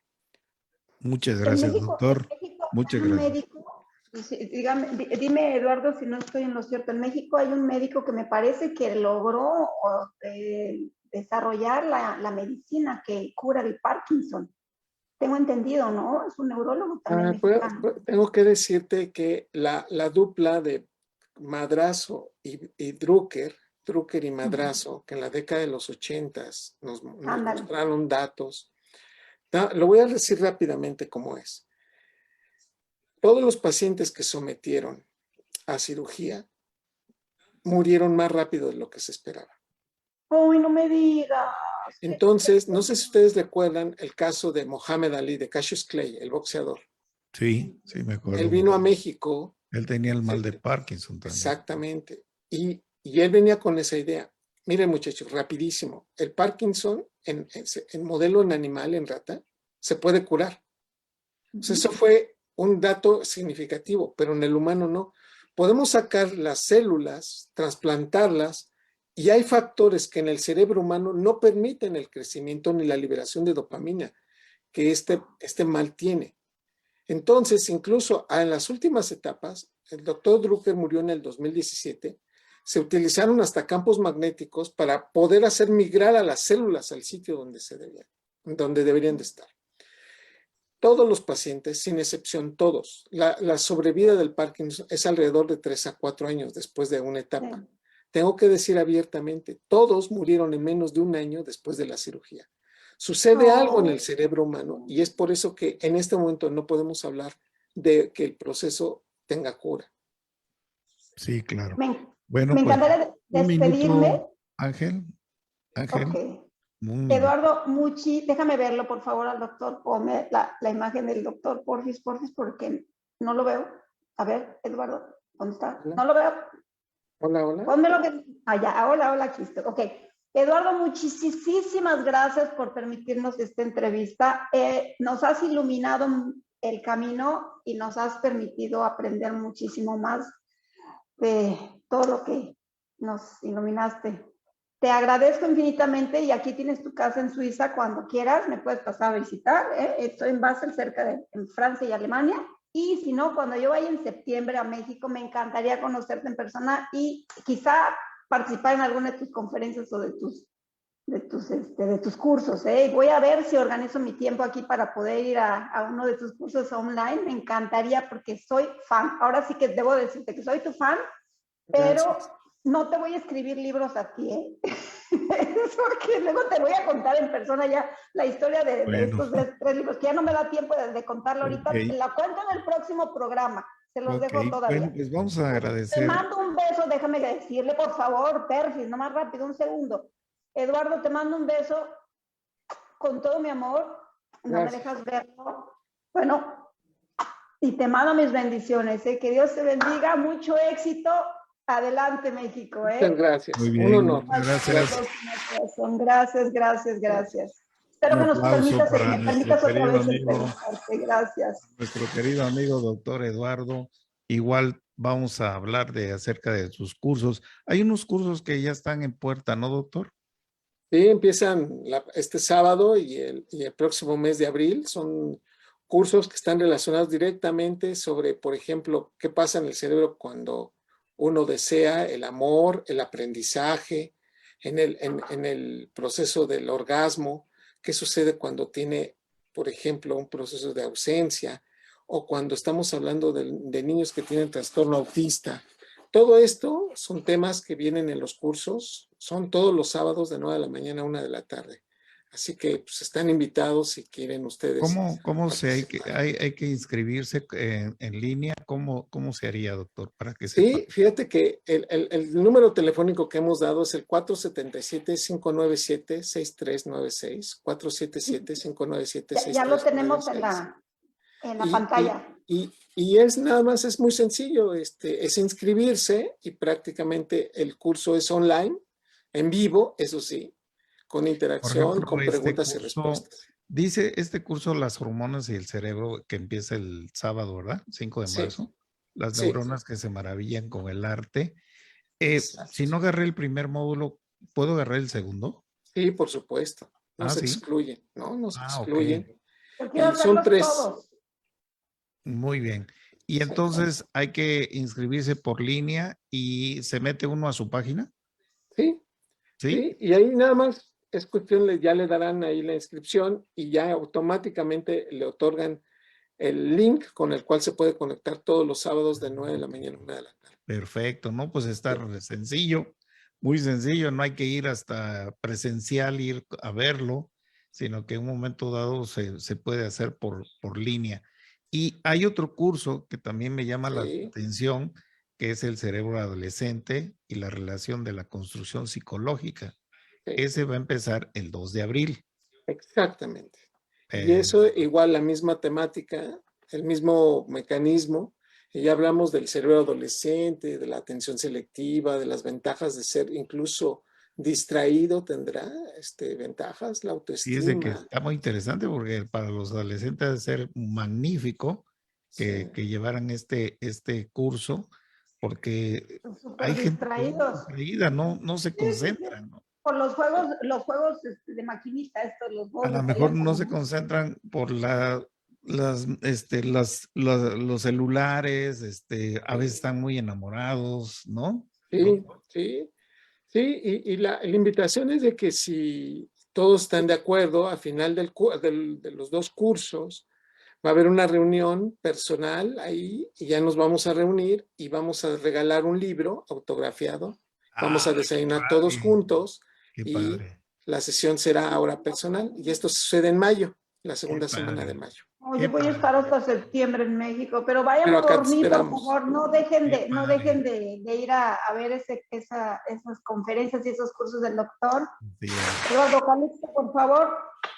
Muchas gracias, doctor. Muchas gracias. Médico, dime, Eduardo, si no estoy en lo cierto. En México hay un médico que me parece que logró desarrollar la medicina que cura el Parkinson. Tengo entendido, ¿no? Es un neurólogo también mexicano. Tengo que decirte que la dupla de Madrazo y Drucker y Madrazo, que en la década de los 80s nos mostraron datos. Lo voy a decir rápidamente cómo es. Todos los pacientes que sometieron a cirugía murieron más rápido de lo que se esperaba. ¡Uy, no me digas! Entonces, no sé si ustedes recuerdan el caso de Mohamed Ali, de Cassius Clay, el boxeador. Sí, me acuerdo. Él vino a México. Él tenía el mal de Parkinson también. Exactamente. Y él venía con esa idea. Miren, muchachos, rapidísimo. El Parkinson, en modelo en animal, en rata, se puede curar. Entonces, eso fue un dato significativo, pero en el humano no. Podemos sacar las células, trasplantarlas, y hay factores que en el cerebro humano no permiten el crecimiento ni la liberación de dopamina que este mal tiene. Entonces, incluso en las últimas etapas, el doctor Drucker murió en el 2017, se utilizaron hasta campos magnéticos para poder hacer migrar a las células al sitio donde deberían de estar. Todos los pacientes, sin excepción todos, la sobrevida del Parkinson es alrededor de 3 a 4 años después de una etapa. Sí. Tengo que decir abiertamente, todos murieron en menos de un año después de la cirugía. Sucede algo en el cerebro humano y es por eso que en este momento no podemos hablar de que el proceso tenga cura. Sí, claro. Me encantaría despedirme. Ángel. Okay. Eduardo, déjame verlo, por favor, al doctor. Ponme la imagen del doctor, porfis, porque no lo veo. A ver, Eduardo, ¿dónde está? No lo veo. Hola. Ponme lo que... hola, aquí estoy. Ok. Eduardo, muchísimas gracias por permitirnos esta entrevista. Nos has iluminado el camino y nos has permitido aprender muchísimo más de todo lo que nos iluminaste. Te agradezco infinitamente y aquí tienes tu casa en Suiza. Cuando quieras me puedes pasar a visitar. Estoy en Basel, en Francia y Alemania. Y si no, cuando yo vaya en septiembre a México, me encantaría conocerte en persona y quizá participar en alguna de tus conferencias o de tus cursos. Voy a ver si organizo mi tiempo aquí para poder ir a uno de tus cursos online. Me encantaría porque soy fan. Ahora sí que debo decirte que soy tu fan, pero gracias. No te voy a escribir libros a ti, porque luego te voy a contar en persona ya la historia de estos 3 libros, que ya no me da tiempo de contarlo ahorita. Okay. La cuento en el próximo programa. Se los dejo todavía. Bueno, pues vamos a agradecer. Te mando un beso, déjame decirle, por favor, Perfis, no más rápido, un segundo. Eduardo, te mando un beso con todo mi amor. No me dejas verlo. Bueno, y te mando mis bendiciones. Que Dios te bendiga, mucho éxito. Adelante, México. Muchas gracias. Muy bien, un honor. Gracias. Gracias. Espero que nos permitas otra vez entrevistarte. Gracias. Nuestro querido amigo doctor Eduardo, igual vamos a hablar acerca de sus cursos. Hay unos cursos que ya están en puerta, ¿no, doctor? Sí, empiezan este sábado y el próximo mes de abril. Son cursos que están relacionados directamente sobre, por ejemplo, qué pasa en el cerebro cuando uno desea el amor, el aprendizaje, en el proceso del orgasmo, qué sucede cuando tiene, por ejemplo, un proceso de ausencia, o cuando estamos hablando de niños que tienen trastorno autista. Todo esto son temas que vienen en los cursos, son todos los sábados de 9 de la mañana a 1 de la tarde. Así que pues, están invitados si quieren ustedes. ¿Cómo hay que inscribirse en línea? ¿Cómo se haría, doctor? Para que sepa. Sí, fíjate que el número telefónico que hemos dado es el 477-597-6396, 477-597-6396. Ya lo tenemos en la pantalla. Y es nada más, es muy sencillo, es inscribirse y prácticamente el curso es online, en vivo, eso sí, con interacción, Por ejemplo, con preguntas y respuestas. Dice este curso Las hormonas y el cerebro que empieza el sábado, ¿verdad? 5 de marzo. Las neuronas que se maravillan con el arte. Si no agarré el primer módulo, ¿puedo agarrar el segundo? Sí, por supuesto. No se excluyen, ¿no? No se excluyen. Y son 3. Todos. Muy bien. Y entonces hay que inscribirse por línea y se mete uno a su página. Sí. Sí. Y ahí nada más es cuestión, ya le darán ahí la inscripción y ya automáticamente le otorgan el link con el cual se puede conectar todos los sábados de 9 de la mañana a 1 de la tarde. Perfecto, ¿no? Pues está sencillo, muy sencillo, no hay que ir hasta presencial, ir a verlo, sino que en un momento dado se puede hacer por línea. Y hay otro curso que también me llama la atención, que es el cerebro adolescente y la relación de la construcción psicológica. Ese va a empezar el 2 de abril. Exactamente. Y eso igual la misma temática, el mismo mecanismo. Y ya hablamos del cerebro adolescente, de la atención selectiva, de las ventajas de ser incluso distraído, tendrá ventajas, la autoestima. Sí, es que está muy interesante porque para los adolescentes debe ser magnífico que llevaran este curso, porque hay gente distraída, no se concentran, ¿no? Por los juegos de maquinita, los juegos. A lo mejor no se concentran por los celulares, a veces están muy enamorados, ¿no? Sí. Y la invitación es de que si todos están de acuerdo, al final de los 2 cursos, va a haber una reunión personal ahí y ya nos vamos a reunir y vamos a regalar un libro autografiado. Vamos a desayunar todos juntos y la sesión será ahora personal. Y esto sucede en mayo, la segunda semana de mayo. Yo voy a estar hasta septiembre en México, pero vayan por mí, por favor, no dejen de ir a ver esas conferencias y esos cursos del doctor. Eduardo Calixto, por favor.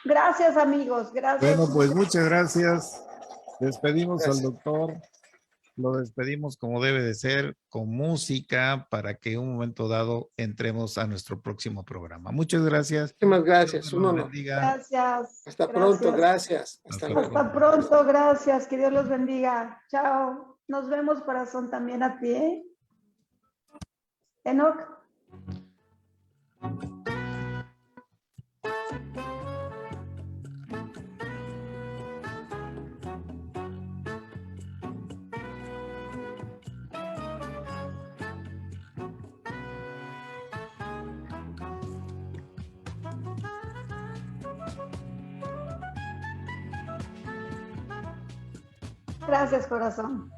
Gracias, amigos. Gracias. Bueno, pues muchas gracias. Despedimos al doctor. Lo despedimos como debe de ser, con música, para que en un momento dado entremos a nuestro próximo programa. Muchas gracias. Muchísimas gracias. Un honor. Gracias. Hasta pronto, gracias. Hasta pronto, gracias. Que Dios los bendiga. Chao. Nos vemos, corazón, también a ti, ¿eh? Enoch. Gracias, corazón.